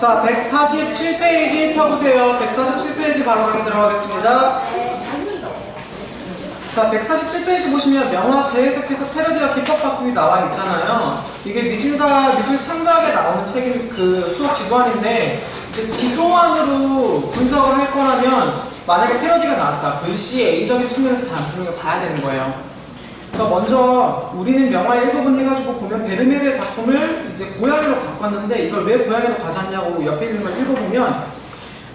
자, 147페이지 펴보세요. 147페이지 바로 강의 들어가겠습니다. 자, 147페이지 보시면 명화 재해석해서 패러디와 기법 바꾸기 나와 있잖아요. 이게 미진사 미술 창작에 나오는 책인 그 수업 지도안인데, 이제 지도안으로 분석을 할 거라면 만약에 패러디가 나왔다. 글씨 A적인 측면에서 단순하게 봐야 되는 거예요. 그러니까 먼저 우리는 명화 일부분 해가지고 보면 베르메르의 작품을 이제 고양이로 바꿨는데, 이걸 왜 고양이로 가져왔냐고 옆에 있는 걸 읽어보면,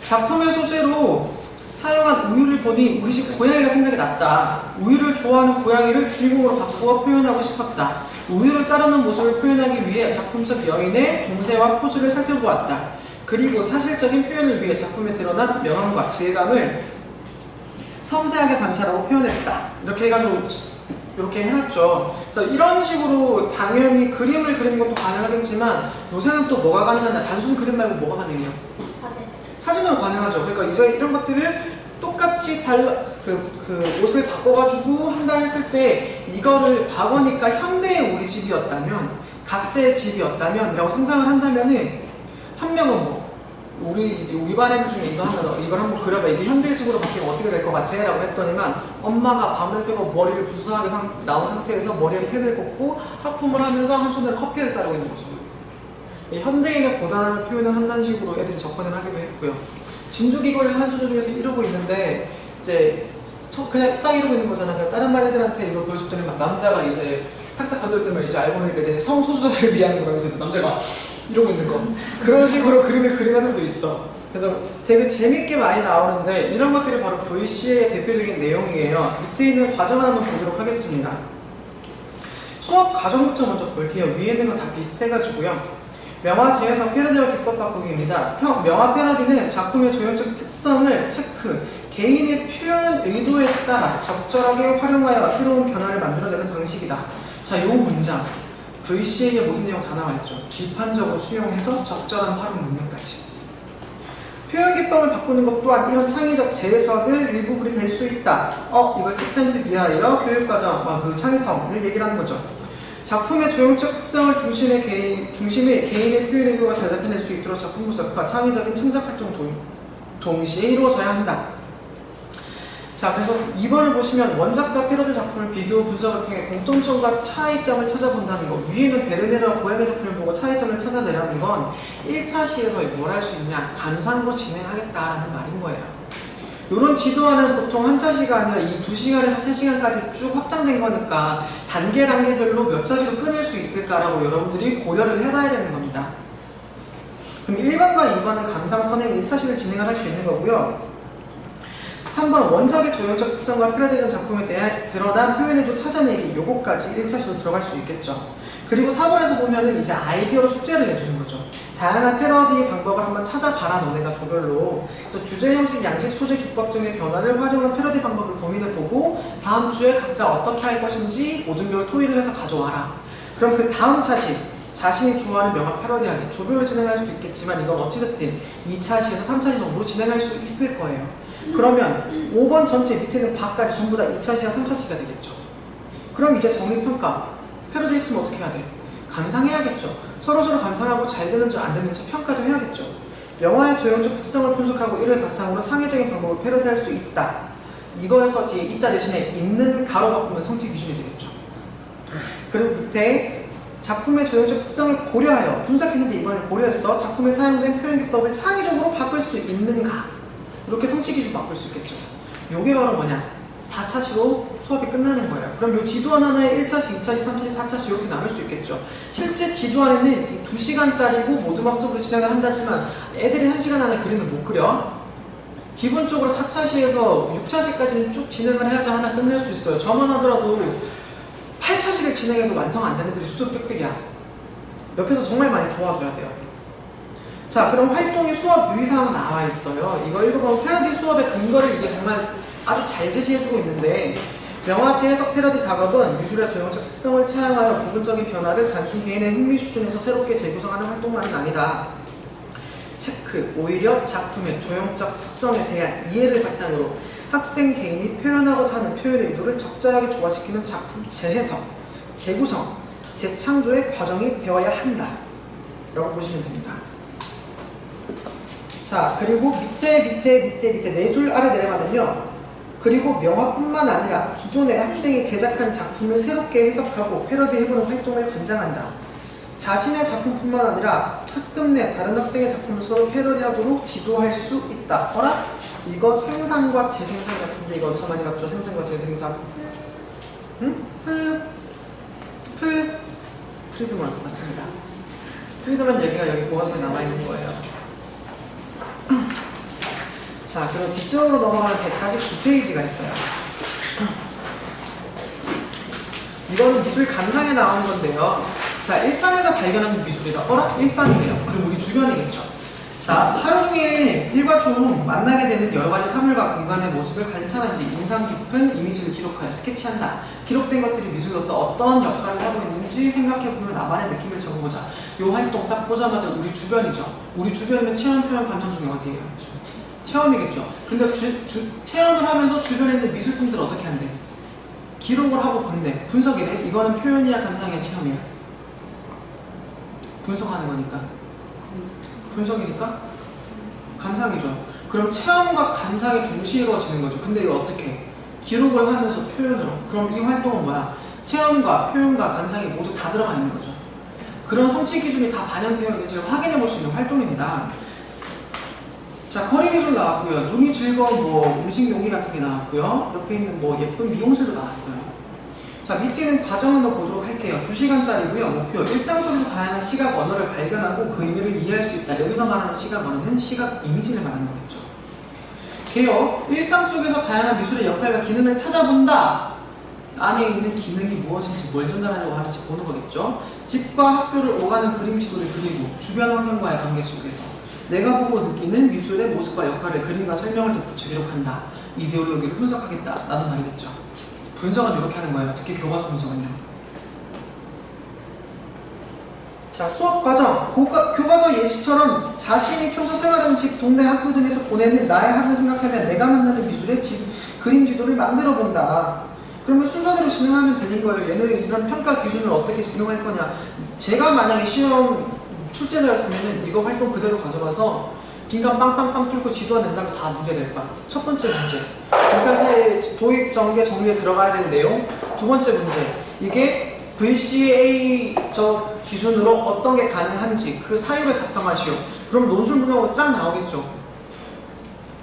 작품의 소재로 사용한 우유를 보니 우리 집 고양이가 생각이 났다. 우유를 좋아하는 고양이를 주인공으로 바꾸어 표현하고 싶었다. 우유를 따르는 모습을 표현하기 위해 작품 속 여인의 동세와 포즈를 살펴보았다. 그리고 사실적인 표현을 위해 작품에 드러난 명암과 질감을 섬세하게 관찰하고 표현했다. 이렇게 해가지고 이렇게 해놨죠. 그래서 이런 식으로 당연히 그림을 그리는 것도 가능하겠지만, 요새는 또 뭐가 가능하냐? 단순 그림 말고 뭐가 가능해요? 사진으로 가능하죠. 그러니까 이제 이런 것들을 똑같이 옷을 바꿔가지고 한다 했을 때, 이거를 과거니까 현대의 우리 집이었다면, 각자의 집이었다면 이라고 상상을 한다면은, 한 명은 뭐 우리 반 애들 중에 이걸 한번 그려봐. 이게 현대의 집으로 바뀌면 어떻게 될 것 같아? 라고 했더니만, 엄마가 밤을 새고 머리를 부스하게 나온 상태에서 머리에 펜을 꽂고 하품을 하면서 한 손으로 커피를 따르고 있는 모습. 현대인의 고단함을 표현을 한다는 식으로 애들이 접근을 하기도 했고요. 진주귀걸이를 한 소녀 중에서 이러고 있는데, 이제 그냥 딱 이러고 있는 거잖아. 그냥 다른 반 애들한테 이걸 보여줬더니 막 남자가 이제 탁탁 건들 때면 이제 알고 보니까 이제 성소수자를 위하는 거라면서 남자가 이러고 있는 거. 그런 식으로 그림을 그리는 애들도 있어. 그래서 되게 재밌게 많이 나오는데, 이런 것들이 바로 VC의 대표적인 내용이에요. 밑에 있는 과정을 한번 보도록 하겠습니다. 수업 과정부터 먼저 볼게요. 위에 있는 건 다 비슷해가지고요. 명화 재해석 패러디와 기법 바꾸기입니다. 명화 패러디는 작품의 조형적 특성을 체크, 개인의 표현 의도에 따라 적절하게 활용하여 새로운 변화를 만들어내는 방식이다. 자, 요 문장 VC의 모든 내용 다 나와있죠. 비판적으로 수용해서 적절한 활용 능력까지. 표현 기법을 바꾸는 것 또한 이런 창의적 재해석을 일부분이 될 수 있다. 이거 책센트 비하여 교육과정, 그 창의성을 얘기를 하는 거죠. 작품의 조형적 특성을 중심의 개인의 표현 의도가 잘 나타낼 수 있도록 작품 분석과 창의적인 창작 활동 동시에 이루어져야 한다. 자, 그래서 2번을 보시면 원작과 패러디 작품을 비교 분석을 통해 공통점과 차이점을 찾아본다는 거. 위에는 베르메르와 고양이 작품을 보고 차이점을 찾아내라는 건 1차 시에서 뭘 할 수 있냐? 감상으로 진행하겠다라는 말인 거예요. 이런 지도안은 보통 한 차시가 아니라 이 2시간에서 3시간까지 쭉 확장된 거니까 단계별로 몇 차시로 끊을 수 있을까라고 여러분들이 고려를 해봐야 되는 겁니다. 그럼 1번과 2번은 감상 선행 1차시를 진행을 할 수 있는 거고요. 3번 원작의 조형적 특성과 패러디된 작품에 대해 드러난 표현에도 찾아내기, 요거까지 1차시로 들어갈 수 있겠죠. 그리고 4번에서 보면은 이제 아이디어로 숙제를 내주는 거죠. 다양한 패러디 방법을 한번 찾아봐라, 너네가 조별로. 그래서 주제, 형식, 양식, 소재, 기법 등의 변화를 활용한 패러디 방법을 고민해보고 다음 주에 각자 어떻게 할 것인지 모든별 토의를 해서 가져와라. 그럼 그 다음 차시, 자신이 좋아하는 명화 패러디하기, 조별로 진행할 수도 있겠지만 이건 어찌됐든 2차시에서 3차시 정도로 진행할 수 있을 거예요. 그러면 5번 전체 밑에 있는 바까지 전부 다 2차시와 3차시가 되겠죠. 그럼 이제 정리평가. 패러디 있으면 어떻게 해야 돼? 감상해야겠죠. 서로서로 감상하고 잘 되는지 안 되는지 평가도 해야겠죠. 영화의 조형적 특성을 분석하고 이를 바탕으로 창의적인 방법을 패러디할 수 있다. 이거에서 뒤에 있다 대신에 있는 가로 바꾸면 성취 기준이 되겠죠. 그리고 밑에 작품의 조형적 특성을 고려하여 분석했는데 이번에 고려해서 작품에 사용된 표현 기법을 창의적으로 바꿀 수 있는가. 이렇게 성취 기준 바꿀 수 있겠죠. 요게 바로 뭐냐? 4차시로 수업이 끝나는 거예요. 그럼 이 지도안 하나에 1차시, 2차시, 3차시, 4차시 이렇게 나눌 수 있겠죠. 실제 지도안에는 2시간짜리고 모두학습으로 진행을 한다지만 애들이 1시간 안에 그림을 못 그려. 기본적으로 4차시에서 6차시까지는 쭉 진행을 해야지 하나 끝낼 수 있어요. 저만 하더라도 8차시를 진행해도 완성 안 되는 애들이 수도 빽빽이야. 옆에서 정말 많이 도와줘야 돼요. 자, 그럼 활동의 수업 유의사항 나와 있어요. 이거 읽어보면 패러디 수업의 근거를 이게 정말 아주 잘 제시해주고 있는데, 명화 재해석 패러디 작업은 미술의 조형적 특성을 차용하여 부분적인 변화를 단순 개인의 흥미 수준에서 새롭게 재구성하는 활동만이 아니다. 체크, 오히려 작품의 조형적 특성에 대한 이해를 바탕으로 학생 개인이 표현하고자 하는 표현의 의도를 적절하게 조화시키는 작품 재해석, 재구성, 재창조의 과정이 되어야 한다. 라고 보시면 됩니다. 자, 그리고 밑에 네 줄 아래 내려가면요. 그리고 명화뿐만 아니라 기존의 학생이 제작한 작품을 새롭게 해석하고 패러디해보는 활동을 권장한다. 자신의 작품뿐만 아니라 학급 내 다른 학생의 작품을 서로 패러디하도록 지도할 수 있다. 어라? 이거 생산과 재생산 같은데 이거 어디서 많이 봤죠? 생산과 재생산. 응? 프리드먼 맞습니다. 프리드먼 얘기가 여기 교과서에 남아있는 거예요. 자, 그럼 뒤쪽으로 넘어가면 149페이지가 있어요. 이거는 미술 감상에 나오는 건데요. 자, 일상에서 발견하는 미술이다. 어라? 일상이네요. 그럼 우리 주변이겠죠. 자, 하루 종일 일과 중 만나게 되는 여러 가지 사물과 공간의 모습을 관찰한 뒤 인상 깊은 이미지를 기록하여 스케치한다. 기록된 것들이 미술로서 어떤 역할을 하고 있는지 생각해보며 나만의 느낌을 적어보자. 이 활동 딱 보자마자 우리 주변이죠. 우리 주변이면 체험, 표현, 관통 중에 어디예요? 체험이겠죠. 근데 체험을 하면서 주변에 있는 미술품들을 어떻게 한대? 기록을 하고 본대. 분석이래. 이거는 표현이야, 감상이야, 체험이야? 분석하는 거니까. 분석이니까? 감상이죠. 그럼 체험과 감상이 동시에 이루어지는 거죠. 근데 이거 어떻게 해? 기록을 하면서 표현으로. 그럼 이 활동은 뭐야? 체험과 표현과 감상이 모두 다 들어가 있는 거죠. 그런 성취 기준이 다 반영되어 있는지 확인해 볼 수 있는 활동입니다. 자, 거리미술 나왔고요. 눈이 즐거운 뭐 음식 용기 같은 게 나왔고요. 옆에 있는 뭐 예쁜 미용실도 나왔어요. 자, 밑에 있는 과정을 한번 보도록 할게요. 2시간짜리고요. 목표, 일상 속에서 다양한 시각 언어를 발견하고 그 의미를 이해할 수 있다. 여기서 말하는 시각 언어는 시각 이미지를 말하는 거겠죠. 개요, 일상 속에서 다양한 미술의 역할과 기능을 찾아본다. 안에 있는 기능이 무엇인지 뭘 전달하려고 하는지 보는 거겠죠. 집과 학교를 오가는 그림 지도를 그리고 주변 환경과의 관계 속에서 내가 보고 느끼는 미술의 모습과 역할을 그림과 설명을 덧붙여 기록한다. 이데올로기를 분석하겠다. 라는 말이겠죠. 분석은 이렇게 하는 거예요. 특히 교과서 분석은요. 자, 수업 과정. 교과서 예시처럼 자신이 평소 생활하는 집, 동네, 학교 등에서 보내는 나의 하루를 생각하면 내가 만나는 미술의 그림 지도를 만들어 본다. 그러면 순서대로 진행하면 되는 거예요. 얘는 이런 평가 기준을 어떻게 진행할 거냐. 제가 만약에 시험 출제자였으면 이거 활동 그대로 가져가서 빈칸 빵빵빵 뚫고 지도가 낸다면 다 문제 낼 거야. 첫 번째 문제. 빈칸 사이에 도입 전개 정리에 들어가야 되는 내용. 두 번째 문제. 이게 VCA 기준으로 어떤 게 가능한지 그 사유를 작성하시오. 그럼 논술 분석으로 쫙 나오겠죠.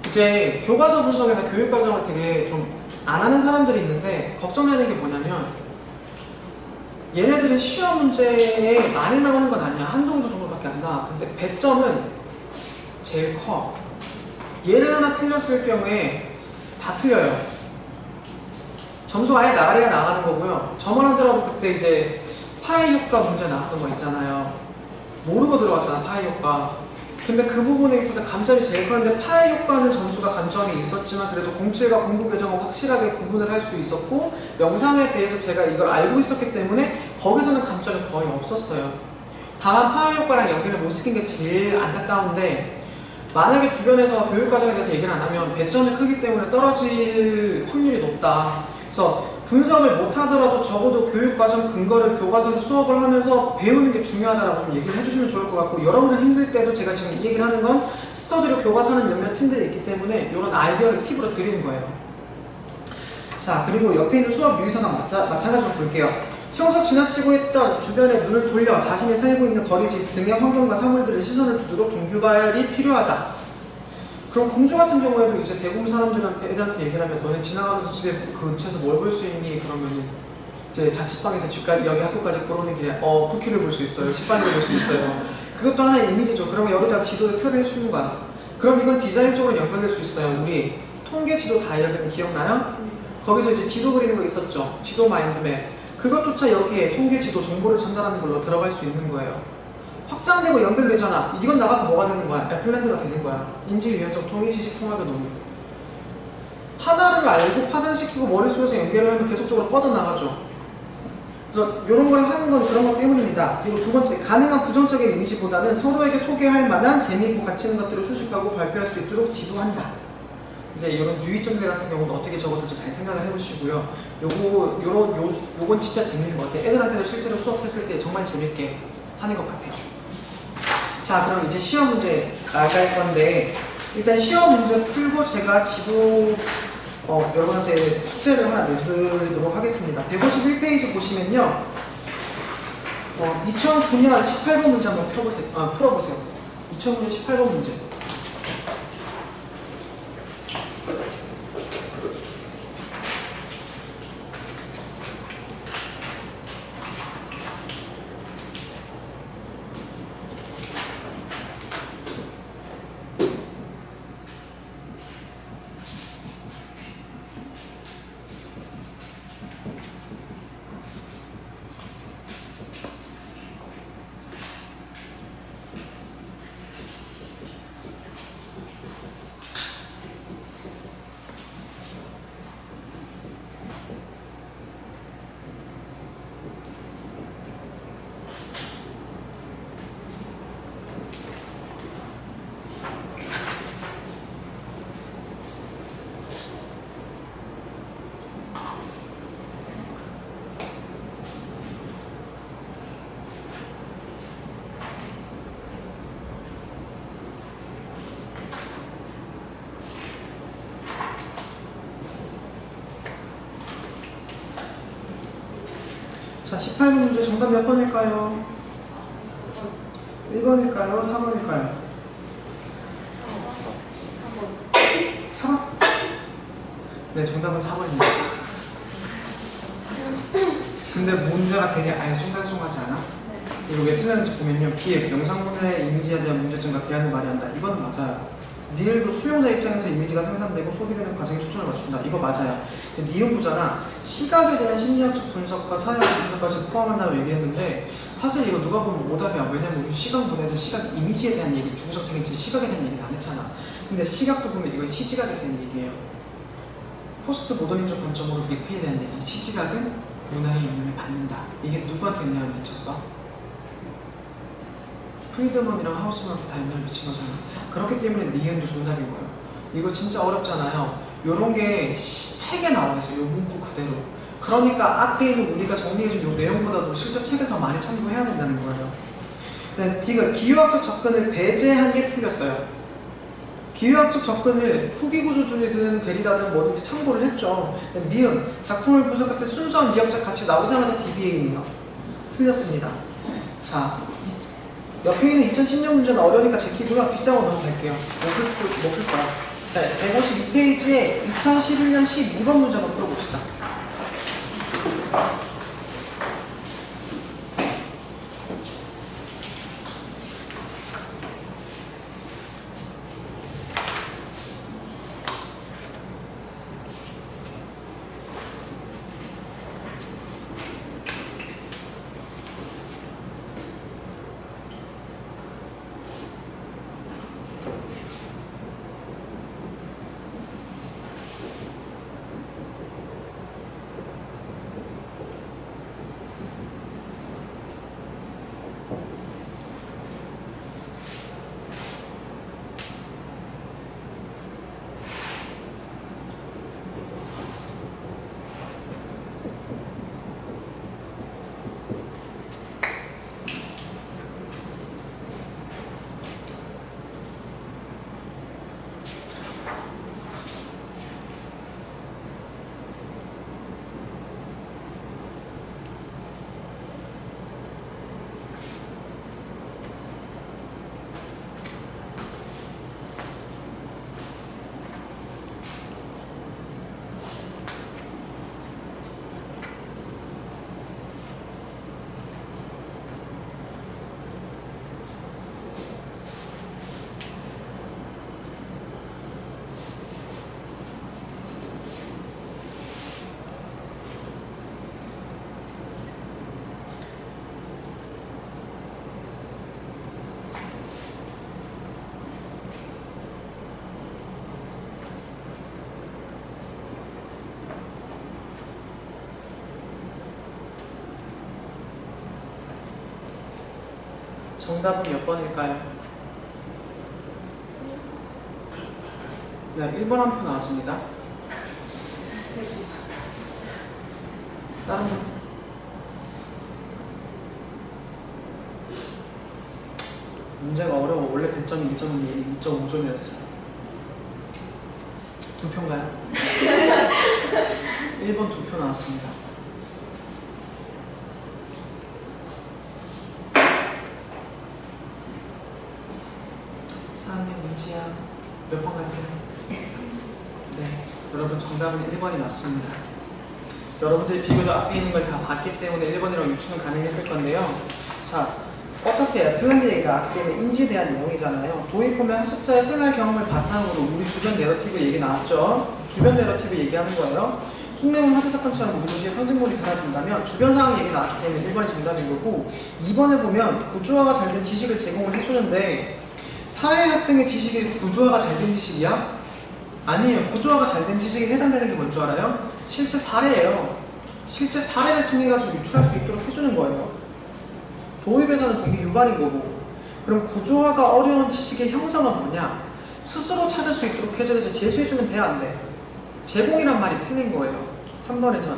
이제 교과서 분석이나 교육 과정을 되게 좀 안 하는 사람들이 있는데 걱정되는 게 뭐냐면 얘네들은 시험 문제에 많이 나오는 건 아니야. 한두 문제 정도밖에 안 나와. 근데 배점은 제일 커. 얘를 하나 틀렸을 경우에 다 틀려요. 점수가 아예 나가리가 나가는 거고요. 저만 하더라도 그때 이제 파이 효과 문제 나왔던 거 있잖아요. 모르고 들어갔잖아, 파이 효과. 근데 그 부분에 있어서 감점이 제일 컸는데 파이 효과는 점수가 감점이 있었지만 그래도 공채가 공부 교정을 확실하게 구분을 할 수 있었고 영상에 대해서 제가 이걸 알고 있었기 때문에 거기서는 감점이 거의 없었어요. 다만 파이 효과랑 연결을 못 시킨 게 제일 안타까운데 만약에 주변에서 교육 과정에 대해서 얘기를 안 하면 배점이 크기 때문에 떨어질 확률이 높다. 그래서 분석을 못 하더라도 적어도 교육 과정 근거를 교과서에서 수업을 하면서 배우는 게 중요하다라고 좀 얘기를 해주시면 좋을 것 같고 여러분들 힘들 때도 제가 지금 이 얘기를 하는 건 스터디로 교과서는 몇몇 팀들이 있기 때문에 이런 아이디어를 팁으로 드리는 거예요. 자, 그리고 옆에 있는 수업 유의사항 마찬가지로 볼게요. 평소 지나치고 있던 주변에 눈을 돌려 자신이 살고 있는 거리집 등의 환경과 사물들의 시선을 두도록 동기발이 필요하다. 그럼 공주 같은 경우에도 이제 대부분 사람들한테 애들한테 얘기를 하면 너네 지나가면서 집에 근처에서 뭘 볼 수 있니? 그러면 이제 자취방에서 집까지 여기 학교까지 걸어오는 길에 쿠키를 볼 수 있어요. 식빵을 볼 수 있어요. 그것도 하나의 이미지죠. 그러면 여기다 지도를 표를 해주는 거야. 그럼 이건 디자인 쪽으로 연결될 수 있어요. 우리 통계 지도 다이어그램 기억나요? 거기서 이제 지도 그리는 거 있었죠. 지도 마인드맵. 그것조차 여기에 통계 지도 정보를 전달하는 걸로 들어갈 수 있는 거예요. 확장되고 연결되잖아. 이건 나가서 뭐가 되는 거야? 애플랜드가 되는 거야. 인지 유연성, 통일, 지식, 통합의 논리. 하나를 알고 파산시키고 머릿속에서 연결을 하면 계속적으로 뻗어나가죠. 그래서 이런 걸 하는 건 그런 것 때문입니다. 그리고 두 번째, 가능한 부정적인 이미지보다는 서로에게 소개할 만한 재미있고 가치 있는 것들을 수집하고 발표할 수 있도록 지도한다. 이제 이런 유의점들 같은 경우도 어떻게 적어둘지 잘 생각을 해보시고요. 요건 진짜 재밌는 것 같아요. 애들한테도 실제로 수업했을 때 정말 재밌게 하는 것 같아요. 자, 자, 그럼 이제 시험 문제 나갈 건데, 일단 시험 문제 풀고 제가 지도, 여러분한테 숙제를 하나 내드리도록 하겠습니다. 151페이지 보시면요. 2009년 18번 문제 한번 풀어보세요. 2009년 18번 문제. 자, 18번 문제 정답 몇 번일까요? 1번일까요? 4번일까요? 4번? 네, 정답은 4번입니다. 근데 문제가 되게 알쏭달쏭하지 않아? 이거 왜 틀렸는지 보면요. 기획, 영상문화의 이미지에 대한 문제점과 대안을 마련한다. 이건 맞아요. 니을도 수용자 입장에서 이미지가 생산되고 소비되는 과정에 초점을 맞춘다. 이거 맞아요. 니은 보잖아. 시각에 대한 심리학적 분석과 사회학적 분석까지 포함한다고 얘기했는데 사실 이거 누가 보면 오답이야. 왜냐면 우리 시각 보내도 시각 이미지에 대한 얘기, 주구장창이지 시각에 대한 얘기는 안 했잖아. 근데 시각도 보면 이건 시지각에 대한 얘기예요. 포스트 모더니즘 관점으로 미피에 대한 얘기. 시지각은 문화의 영향을 받는다. 이게 누구한테 영향을 미쳤어? 프리드먼이랑 하우스먼한테 다 영향을 미친 거잖아. 그렇기 때문에 니은도 정답인 거예요. 이거 진짜 어렵잖아요. 요런 게 책에 나와 있어요. 요 문구 그대로. 그러니까 앞에 있는 우리가 정리해준 요 내용보다도 실제 책을 더 많이 참고해야 된다는 거예요. 디귿, 기후학적 접근을 배제한 게 틀렸어요. 기후학적 접근을 후기구조주의든 데리다든 뭐든지 참고를 했죠. 미음, 작품을 분석할 때 순수한 미학적 가치 나오자마자 DBA네요. 틀렸습니다. 자, 옆에 있는 2010년 문제는 어려우니까 제끼고요. 뒷장으로 넘어갈게요. 못 풀 거야. 자, 152페이지에 2011년 12번 문제 한번 풀어봅시다. 정답은 몇 번일까요? 네, 1번 한 표 나왔습니다. 다른 분? 문제가 어려워. 4점이 1점인데 얘는 2.5점이어야 되잖아. 두 표인가요? 1번 2표 나왔습니다. 사장님 문지야 몇 번 갈까요? 네, 여러분 정답은 1번이 맞습니다. 여러분들이 비교적 앞에 있는 걸 다 봤기 때문에 1번이라고 유추는 가능했을 건데요. 자, 어차피 애플랜드 얘기가 나왔기 때문에 인지에 대한 내용이잖아요. 도입하면 학습자의 생활 경험을 바탕으로 우리 주변 내러티브 얘기 나왔죠. 주변 내러티브 얘기하는 거예요. 숭례문 화재 사건처럼 문제의 상징물이 달라진다면 주변 상황 얘기 나왔기 때문에 1번이 정답인 거고, 2번을 보면 구조화가 잘 된 지식을 제공을 해주는데 사회학등의 지식이 구조화가 잘 된 지식이야? 아니에요. 구조화가 잘 된 지식에 해당되는 게 뭔 줄 알아요? 실제 사례예요. 실제 사례를 통해 가지고 유출할 수 있도록 해주는 거예요. 도입에서는 동기 유발인 거고. 그럼 구조화가 어려운 지식의 형성은 뭐냐? 스스로 찾을 수 있도록 해줘서 제시해주면 돼, 안 돼? 제공이란 말이 틀린 거예요. 3번에선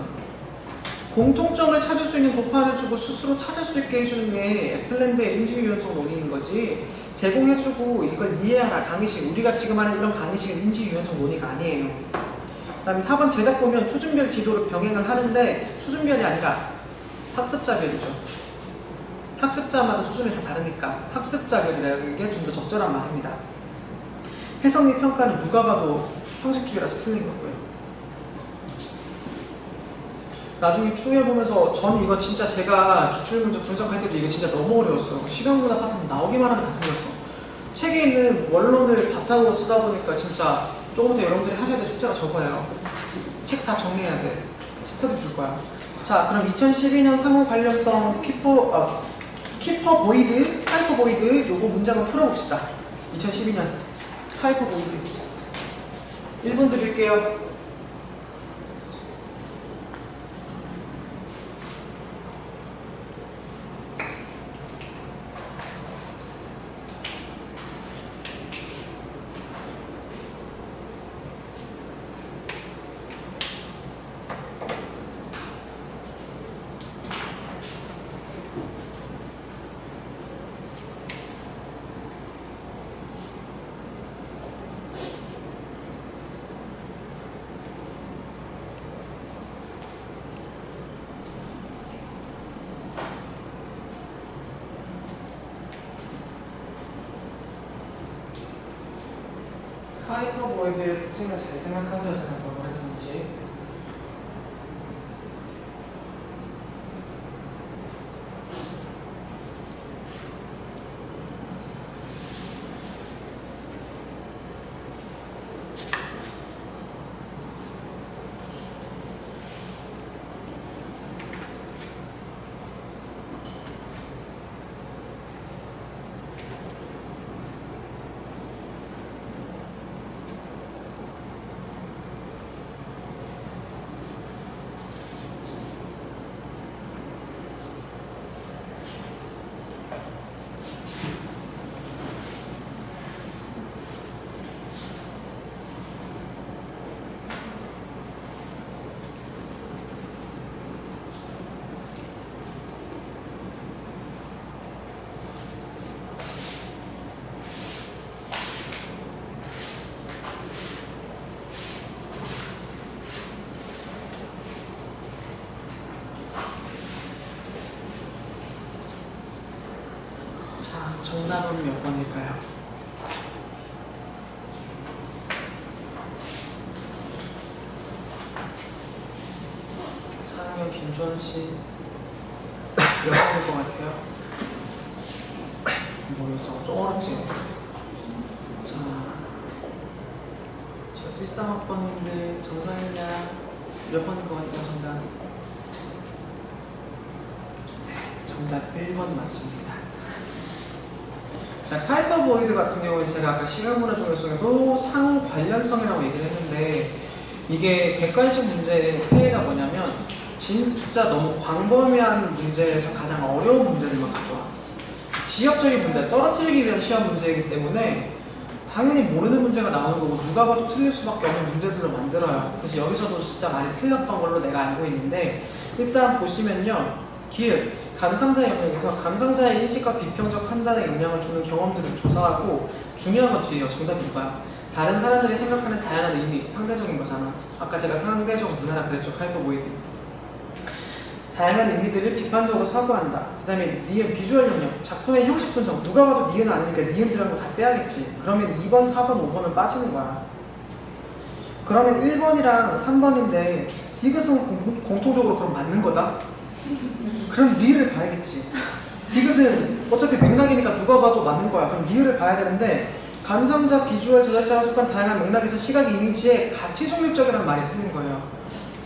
공통점을 찾을 수 있는 도파를 주고 스스로 찾을 수 있게 해주는 게 애플랜드의 인지유연성 논의인 거지, 제공해주고 이걸 이해하라 강의식, 우리가 지금 하는 이런 강의식은 인지유연성 논의가 아니에요. 그 다음에 4번 제작 보면 수준별 지도를 병행을 하는데 수준별이 아니라 학습자별이죠. 학습자마다 수준이 다 다르니까 학습자별이라는 게 좀 더 적절한 말입니다. 해석 및 평가는 누가 봐도 형식주의라서 틀린 거고요. 나중에 추후해보면서 전 이거 진짜 제가 기출문제 분석할 때도 이게 진짜 너무 어려웠어. 시간문화 파트는 나오기만 하면 다 틀렸어. 책에 있는 원론을 바탕으로 쓰다 보니까 진짜 조금 더 여러분들이 하셔야 될 숙제가 적어요. 책 다 정리해야 돼. 스터디 줄 거야. 자, 그럼 2012년 상호 관련성 키퍼 보이드, 하이퍼 보이드 요거 문장을 풀어봅시다. 2012년 하이퍼 보이드 1분 드릴게요. 하이퍼보이드의 특징을 잘 생각하세요. 제가 뭘 그랬었는지. 정답은 몇 번일까요? 사랑의 김주원씨 몇 번일 것 같아요? 모르겠어. 좀 어렵지? 자, 저 필상학번인데 정상이냐 몇 번일 것 같아요? 정답? 네, 정답 1번 맞습니다. 자, 하이퍼보이드 같은 경우는 제가 아까 시간문화 중에서도 상호 관련성이라고 얘기를 했는데, 이게 객관식 문제의 폐해가 뭐냐면 진짜 너무 광범위한 문제에서 가장 어려운 문제들만 가져와. 지역적인 문제, 떨어뜨리기 위한 시험 문제이기 때문에 당연히 모르는 문제가 나오는 거고 누가 봐도 틀릴 수밖에 없는 문제들을 만들어요. 그래서 여기서도 진짜 많이 틀렸던 걸로 내가 알고 있는데, 일단 보시면요, 기획 감상자 영역에서 감상자의 인식과 비평적 판단에 영향을 주는 경험들을 조사하고 중요한 건 뒤에요. 정답이 이거야. 다른 사람들이 생각하는 다양한 의미, 상대적인 거잖아. 아까 제가 상대적 문화라 그랬죠. 하이퍼보이드. 다양한 의미들을 비판적으로 사고한다. 그 다음에 니은, 비주얼 능력, 작품의 형식 분석. 누가 봐도 니은 아니니까 니은 들어간 거 다 빼야겠지. 그러면 2번, 4번, 5번은 빠지는 거야. 그러면 1번이랑 3번인데 디귿은 공통적으로 그럼 맞는 거다? 그럼 리을을 봐야겠지. 디귿은 어차피 맥락이니까 누가 봐도 맞는 거야. 그럼 리을을 봐야 되는데 감상자, 비주얼, 제작자가 속한 다양한 맥락에서 시각 이미지의 가치 중립적이라는 말이 틀린 거예요.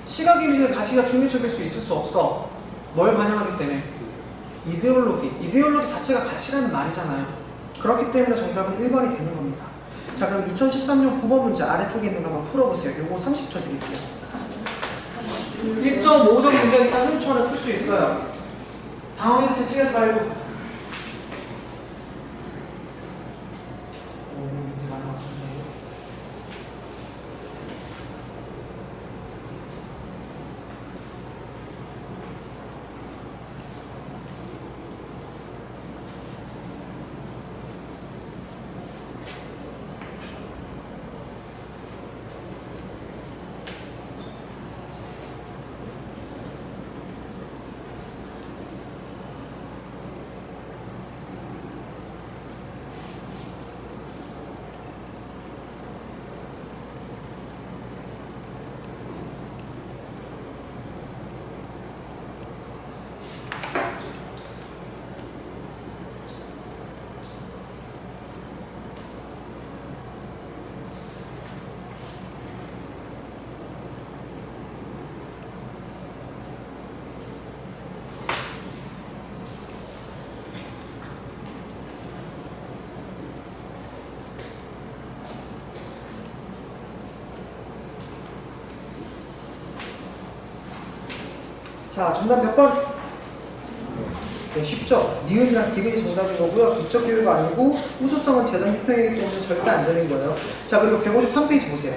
시각 이미지의 가치가 중립적일 수 있을 수 없어. 뭘 반영하기 때문에? 이데올로기 자체가 가치라는 말이잖아요. 그렇기 때문에 정답은 1번이 되는 겁니다. 자, 그럼 2013년 9번 문제 아래쪽에 있는 거 한번 풀어보세요. 요거 30초 드릴게요. 1.5점 문제니까 30초 안에 풀 수 있어요. 당황해서 지치겠지 말고. 문제 많이 맞췄네요. 자, 정답 몇 번? 네, 쉽죠? 니은이랑 디귿이 정답인 거고요. 국적 기회가 아니고 우수성은 재정 비평이기 때문에 절대 안 되는 거예요. 자, 그리고 153페이지 보세요.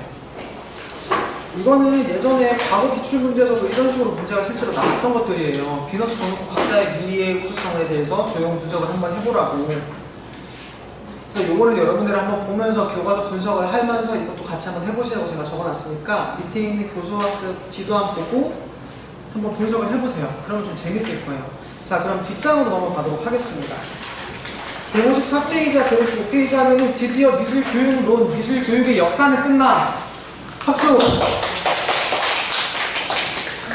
이거는 예전에 과거 기출문제에서도 이런 식으로 문제가 실제로 나왔던 것들이에요. 비너스 정놓고 각자의 미의 우수성에 대해서 조용 분석을 한번 해보라고. 그래서 요거는 여러분들이 한번 보면서 교과서 분석을 하면서 이것도 같이 한번 해보시라고 제가 적어놨으니까 밑에 있는 교수학습 지도안 보고 한번 분석을 해보세요. 그러면 좀 재밌을 거예요. 자, 그럼 뒷장으로 넘어가도록 하겠습니다. 154페이지와 155페이지 하면은 드디어 미술교육론, 미술교육의 역사는 끝나! 박수!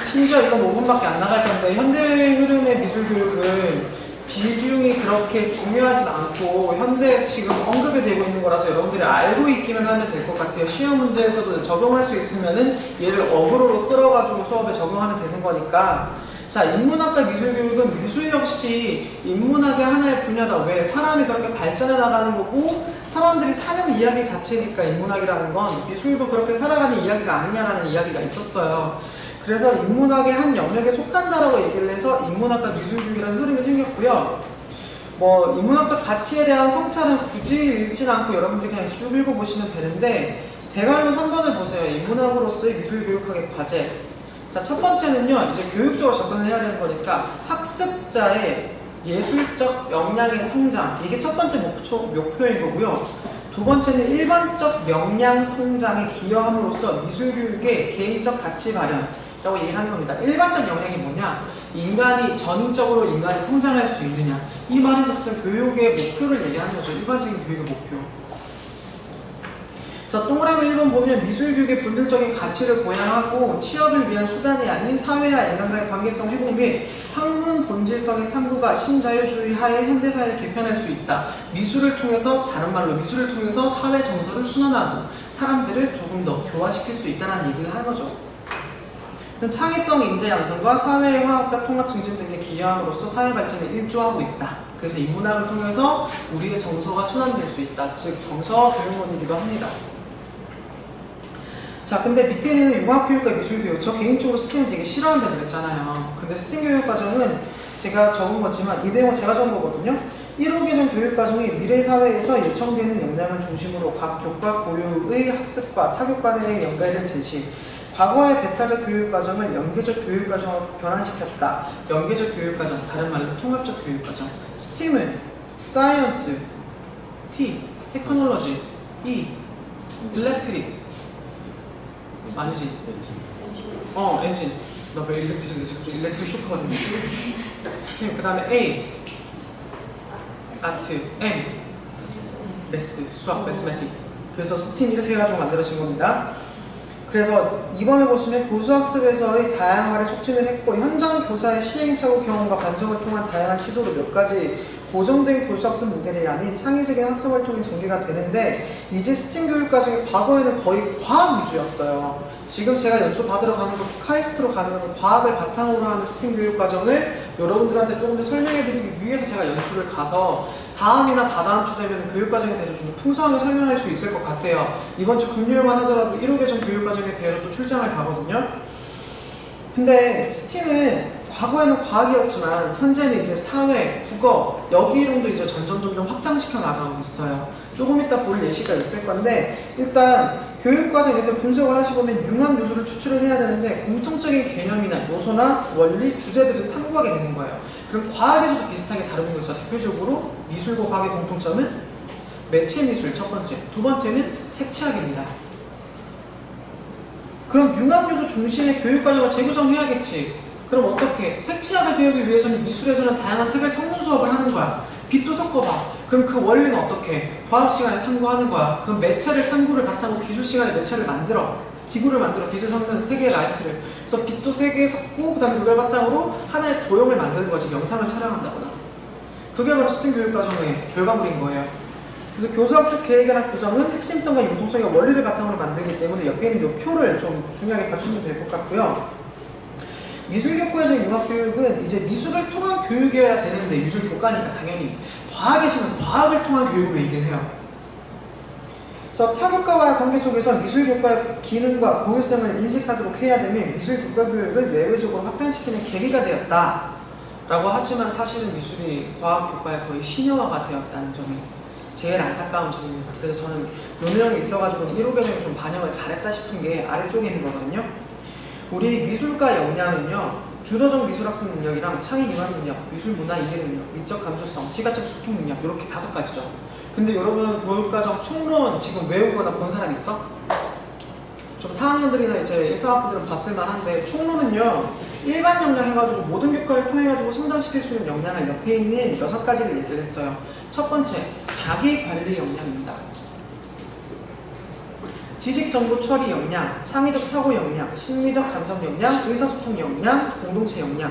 심지어 이건 5분밖에 안 나갈 건데 현대 흐름의 미술교육은 비중이 그렇게 중요하진 않고 현대에서 지금 언급이 되고 있는 거라서 여러분들이 알고 있기만 하면 될 것 같아요. 시험 문제에서도 적용할 수 있으면은 얘를 어그로로 끌어가지고 수업에 적용하면 되는 거니까. 자, 인문학과 미술교육은 미술 역시 인문학의 하나의 분야다. 왜? 사람이 그렇게 발전해 나가는 거고 사람들이 사는 이야기 자체니까 인문학이라는 건 미술도 그렇게 살아가는 이야기가 아니냐라는 이야기가 있었어요. 그래서 인문학의 한 영역에 속한다라고 얘기를 해서 인문학과 미술교육이라는 흐름이 생겼고요. 뭐 인문학적 가치에 대한 성찰은 굳이 읽진 않고 여러분들이 그냥 쭉 읽어보시면 되는데 대괄호 3번을 보세요. 인문학으로서의 미술교육학의 과제. 자, 첫 번째는요. 이제 교육적으로 접근을 해야 되는 거니까 학습자의 예술적 역량의 성장. 이게 첫 번째 목표인 거고요. 두 번째는 일반적 역량 성장에 기여함으로써 미술교육의 개인적 가치 발현 라고 얘기를 하는 겁니다. 일반적 역량이 뭐냐? 인간이 전인적으로 인간이 성장할 수 있느냐. 이 말은 즉슨 교육의 목표를 얘기하는 거죠. 일반적인 교육의 목표. 자, 동그라미 1번 보면 미술교육의 본질적인 가치를 보양하고 취업을 위한 수단이 아닌 사회와 인간과의 관계성 회복 및 학문 본질성의 탐구가 신자유주의 하에 현대사회를 개편할 수 있다. 미술을 통해서, 다른 말로 미술을 통해서 사회 정서를 순환하고 사람들을 조금 더 교화시킬 수 있다는 얘기를 하는 거죠. 창의성 인재 양성과 사회의 화합과 통합 증진 등에 기여함으로써 사회 발전에 일조하고 있다. 그래서 인문학을 통해서 우리의 정서가 순환될 수 있다. 즉 정서 교육론이기도 합니다. 자, 근데 밑에 있는 융합교육과 미술교육, 저 개인적으로 스팀을 되게 싫어한다 그랬잖아요. 근데 스팀 교육과정은 제가 적은 거지만 이 내용은 제가 적은 거거든요. 1호 개정 교육과정이 미래사회에서 요청되는 역량을 중심으로 각 교과 고유의 학습과 타교과정의 연계를 제시, 과거의 배타적 교육과정을 연계적 교육과정으로 변환시켰다. 연계적 교육과정, 다른 말로 통합적 교육과정. 스팀은 사이언스, T, 테크놀로지, E, 일렉트릭. 아니지? 엔진. 나 왜 일렉트릭 쇼크거든요. 스팀. 그 다음에 A, 아트, M, 매스, 수학, 매스매틱. 그래서 스팀 이렇게 해가지고 만들어진 겁니다. 그래서 이번에 보시면 고수학습에서의 다양화를 촉진을 했고, 현장 교사의 시행착오 경험과 반성을 통한 다양한 시도로 몇 가지 고정된 고수학습 모델이 아닌 창의적인 학습활동이 전개가 되는데, 이제 스팀 교육 과정이 과거에는 거의 과학 위주였어요. 지금 제가 연수 받으러 가는 거, 카이스트로 가는 건 과학을 바탕으로 하는 스팀 교육 과정을 여러분들한테 조금 더 설명해드리기 위해서 제가 연수를 가서 다음이나 다다음 주 되면 교육 과정에 대해서 좀 풍성하게 설명할 수 있을 것 같아요. 이번 주 금요일만 하더라도 1호 개정 교육 과정에 대해서 또 출장을 가거든요. 근데 스팀은 과거에는 과학이었지만 현재는 이제 사회, 국어, 여기 이론도 이제 점점 확장시켜 나가고 있어요. 조금 이따 볼 예시가 있을 건데, 일단 교육과정 이렇게 분석을 하시보면 융합 요소를 추출을 해야 되는데, 공통적인 개념이나 요소나 원리, 주제들을 탐구하게 되는 거예요. 그럼 과학에서도 비슷하게 다루는 거죠. 대표적으로 미술과 과학의 공통점은 매체 미술 첫 번째, 두 번째는 색채학입니다. 그럼 융합 요소 중심의 교육과정을 재구성해야겠지. 그럼 어떻게? 색채학을 배우기 위해서는 미술에서는 다양한 색을 섞는 수업을 하는 거야. 빛도 섞어봐. 그럼 그 원리는 어떻게? 과학 시간에 탐구하는 거야. 그럼 매체를 탐구를 바탕으로 기술 시간에 매체를 만들어. 기구를 만들어. 빛을 섞는 세 개의 라이트를. 그래서 빛도 세 개 섞고, 그 다음에 그걸 바탕으로 하나의 조형을 만드는 거지. 영상을 촬영한다거나. 그게 바로 스팀 교육과정의 결과물인 거예요. 그래서 교수학습 계획이나 구성은 핵심성과 융통성의 원리를 바탕으로 만들기 때문에 옆에 있는 이 표를 좀 중요하게 봐주시면 될 것 같고요. 미술교과에서의 융합교육은 이제 미술을 통한 교육이어야 되는데, 미술교과니까 당연히 과학에서는 과학을 통한 교육으로 얘기를 해요. 그래서 타교과와의 관계 속에서 미술교과의 기능과 고유성을 인식하도록 해야 되면 미술교과 교육을 내외적으로 확장시키는 계기가 되었다 라고 하지만, 사실은 미술이 과학교과에 거의 신형화가 되었다는 점이 제일 안타까운 점입니다. 그래서 저는 요 내용이 있어가지고 1호 개정에 좀 반영을 잘했다 싶은 게 아래쪽에 있는 거거든요. 우리 미술과 역량은요, 주도적 미술학습 능력이랑 창의 융합 능력, 미술 문화 이해 능력, 미적 감수성, 시각적 소통 능력, 이렇게 5가지죠. 근데 여러분 교육과정 총론 지금 외우거나 본 사람 있어? 좀 4학년들이나 이제 1,4학년들은 봤을 만한데, 총론은요 일반 역량 해가지고 모든 교과를 통해가지고 성장시킬 수 있는 역량을 옆에 있는 6가지를 얘기를 했어요. 첫 번째, 자기관리 역량입니다. 지식 정보 처리 역량, 창의적 사고 역량, 심리적 감성 역량, 의사소통 역량, 공동체 역량.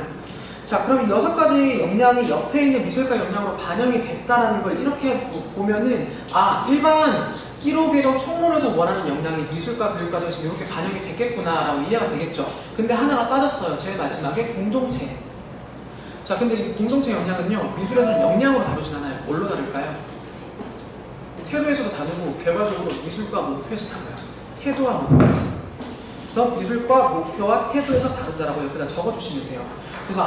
자, 그럼 이 6가지 역량이 옆에 있는 미술과 역량으로 반영이 됐다라는 걸 이렇게 보면은, 아, 일반 1호 개정 총론에서 원하는 역량이 미술과 교육과정에서 이렇게 반영이 됐겠구나라고 이해가 되겠죠. 근데 하나가 빠졌어요. 제일 마지막에 공동체. 자, 근데 이 공동체 역량은요, 미술에서는 역량으로 다루진 않아요. 뭘로 다룰까요? 태도에서도 다르고, 결과적으로 미술과 목표에서 다뤄요. 태도와 목표에서. 그래서 미술과 목표와 태도에서 다르다라고 여기다 적어주시면 돼요. 그래서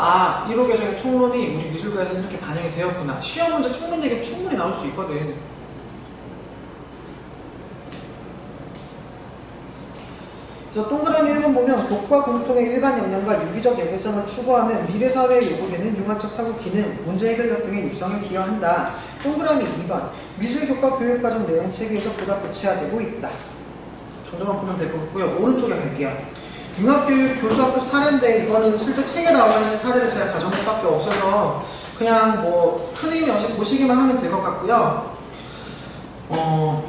1호 개정의 총론이 우리 미술과에서는 이렇게 반영이 되었구나. 시험 문제 총론 얘기 충분히 나올 수 있거든. 그래서 동그라미 1번 보면 교과 공통의 일반 역량과 유기적 연계성을 추구하면 미래 사회에 요구되는 융합적 사고 기능, 문제 해결력 등의 육성에 기여한다. 동그라미 2번 미술교과 교육과정 내용 체계에서 보다 구체화되고 있다. 정도만 보면 될 것 같고요. 오른쪽에 갈게요. 융합교육 교수학습 사례인데, 이거는 실제 책에 나와 있는 사례를 제가 가져온 것밖에 없어서 그냥 뭐 큰 의미 없이 보시기만 하면 될 것 같고요.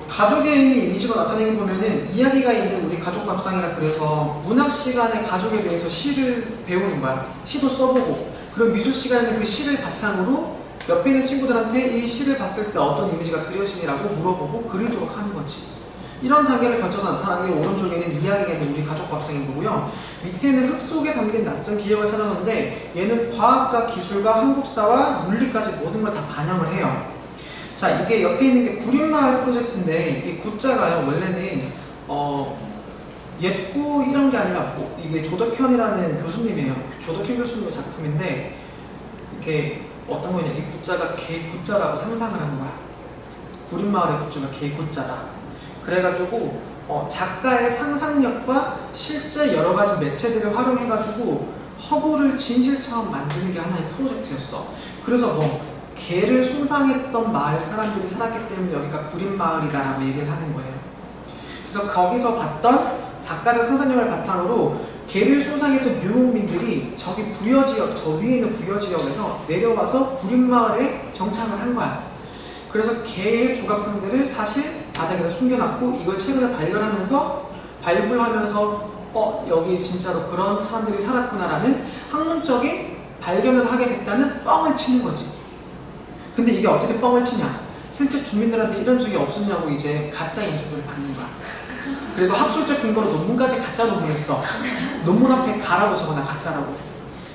가족의 의미 이미지로 나타내는 거 보면은 이야기가 있는 우리 가족 밥상이라, 그래서 문학 시간에 가족에 대해서 시를 배우는 거야. 시도 써보고, 그리고 미술 시간에는 그 시를 바탕으로 옆에 있는 친구들한테 이 시를 봤을 때 어떤 이미지가 그려지니라고 물어보고 그리도록 하는 거지. 이런 단계를 거쳐서 나타난 게 오른쪽에는 이야기가 있는 우리 가족 밥상인 거고요. 밑에는 흙 속에 담긴 낯선 기억을 찾아놓는데, 얘는 과학과 기술과 한국사와 윤리까지 모든 걸 다 반영을 해요. 자, 이게 옆에 있는 게 구림마을 프로젝트인데, 이 구자가요 원래는 예쁘 이런 게 아니라 이게 조덕현이라는 교수님이에요. 조덕현 교수님의 작품인데, 이렇게 어떤 거냐, 이 구자가 개구자라고 상상을 하는 거야. 구림마을의 구자가 개구자다. 그래가지고 작가의 상상력과 실제 여러 가지 매체들을 활용해가지고 허구를 진실처럼 만드는 게 하나의 프로젝트였어. 그래서 개를 숭상했던 마을 사람들이 살았기 때문에 여기가 구린마을이다라고 얘기를 하는 거예요. 그래서 거기서 봤던 작가적 상상력을 바탕으로 개를 숭상했던 유목민들이 저기 부여지역, 저 위에 있는 부여지역에서 내려와서 구린마을에 정착을 한 거야. 그래서 개의 조각상들을 사실 바닥에다 숨겨놨고 이걸 최근에 발굴하면서 여기 진짜로 그런 사람들이 살았구나라는 학문적인 발견을 하게 됐다는 뻥을 치는 거지. 근데 이게 어떻게 뻥을 치냐? 실제 주민들한테 이런 적이 없었냐고 이제 가짜 인터뷰를 받는 거야. 그리고 학술적 근거로 논문까지 가짜 논문을 써. 논문 앞에 가라고 적어놔, 가짜라고.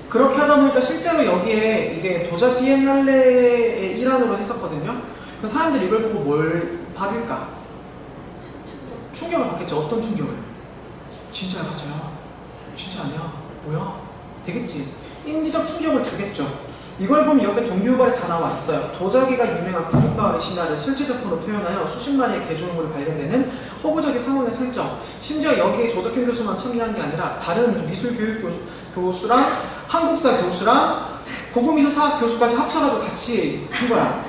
그렇게 하다 보니까 실제로 여기에 이게 도자 비엔날레의 일환으로 했었거든요. 그 사람들이 이걸 보고 뭘 받을까? 충격을 받겠죠. 어떤 충격을? 진짜야, 가짜야? 진짜 아니야? 뭐야? 되겠지. 인지적 충격을 주겠죠. 이걸 보면 옆에 동기후발이 다 나와 있어요. 도자기가 유명한 구린마을의 신화를 실제작품으로 표현하여 수십 마리의 개조물이 발견되는 허구적인 상황을 설정. 심지어 여기에 조덕현 교수만 참여한 게 아니라 다른 미술교육 교수랑 한국사 교수랑 고구미술사학 교수까지 합쳐가지고 같이 한 거야.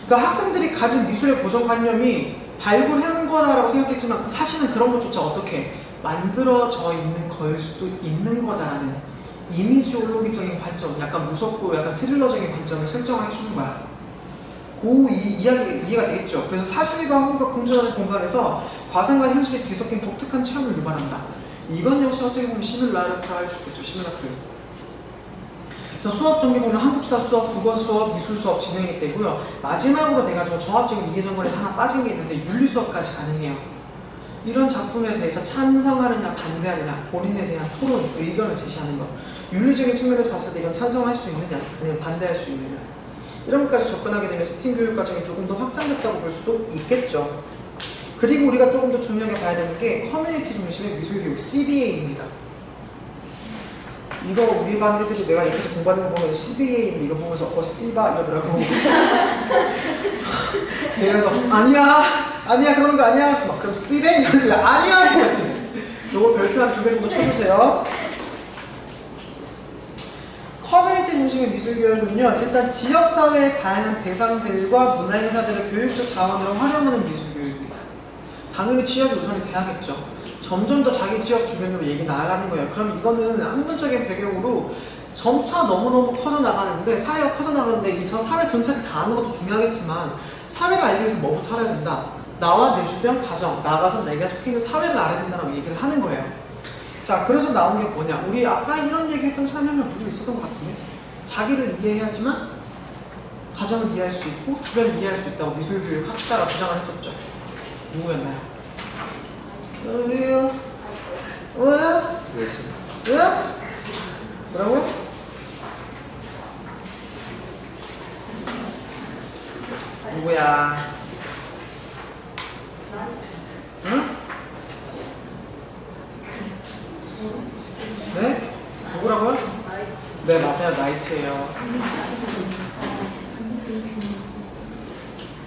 그러니까 학생들이 가진 미술의 고정관념이 발굴한 거다라고 생각했지만 사실은 그런 것조차 어떻게 만들어져 있는 걸 수도 있는 거다라는 이미지올로기적인 관점, 약간 무섭고 약간 스릴러적인 관점을 설정을 해주는 거야. 이해가 되겠죠. 그래서 사실과 허구가 공존하는 공간에서 과상과 현실이 뒤섞인 독특한 체험을 유발한다. 이건 역시 어떻게 보면 시뮬라크라 할 수 있겠죠. 시뮬라크. 그래서 수업 전기부는 한국사 수업, 국어 수업, 미술 수업 진행이 되고요. 마지막으로 돼가지고 종합적인 이해전공에서 하나 빠진 게 있는데 윤리 수업까지 가능해요. 이런 작품에 대해서 찬성하느냐 반대하느냐 본인에 대한 토론, 의견을 제시하는 것. 윤리적인 측면에서 봤을 때 이건 찬성할 수 있느냐 아니면 반대할 수 있느냐, 이런 것까지 접근하게 되면 스팀 교육 과정이 조금 더 확장됐다고 볼 수도 있겠죠. 그리고 우리가 조금 더 중요하게 봐야 되는 게 커뮤니티 중심의 미술교육 CBA입니다. 이거 우리 반 애들이 내가 옆에서 공부하는 거 보면 CBA 이거 보면서 씨바 이러더라고. 그래서 아니야 그런 거 아니야. 막 그럼 CBA 이러길래 아니야 이거지. 요거 별표 한 2개 정도 쳐주세요. 커뮤니티 중심의 미술교육은요, 일단 지역사회의 다양한 대상들과 문화행사들을 교육적 자원으로 활용하는 미술교육입니다. 당연히 지역이 우선이 돼야겠죠. 점점 더 자기 지역 주변으로 얘기 나아가는 거예요. 그럼 이거는 학문적인 배경으로 점차 너무너무 커져나가는데, 사회가 커져나가는데 이 저 사회 전체를 다 아는 것도 중요하겠지만 사회를 알기 위해서 뭐부터 알아야 된다? 나와 내 주변 가정, 나가서 내가 속해 있는 사회를 알아야 된다고 얘기를 하는 거예요. 자, 그래서 나온 게 뭐냐? 우리 아까 이런 얘기 했던 사람이 한 명 누구 있었던 것 같은데, 자기를 이해해야지만 가정을 이해할 수 있고 주변을 이해할 수 있다고 미술교육 학자가 주장을 했었죠. 누구였나요? 왜요? 뭐라고요? 누구야? 응? 네? 누구라고요? 네, 맞아요. 나이트예요.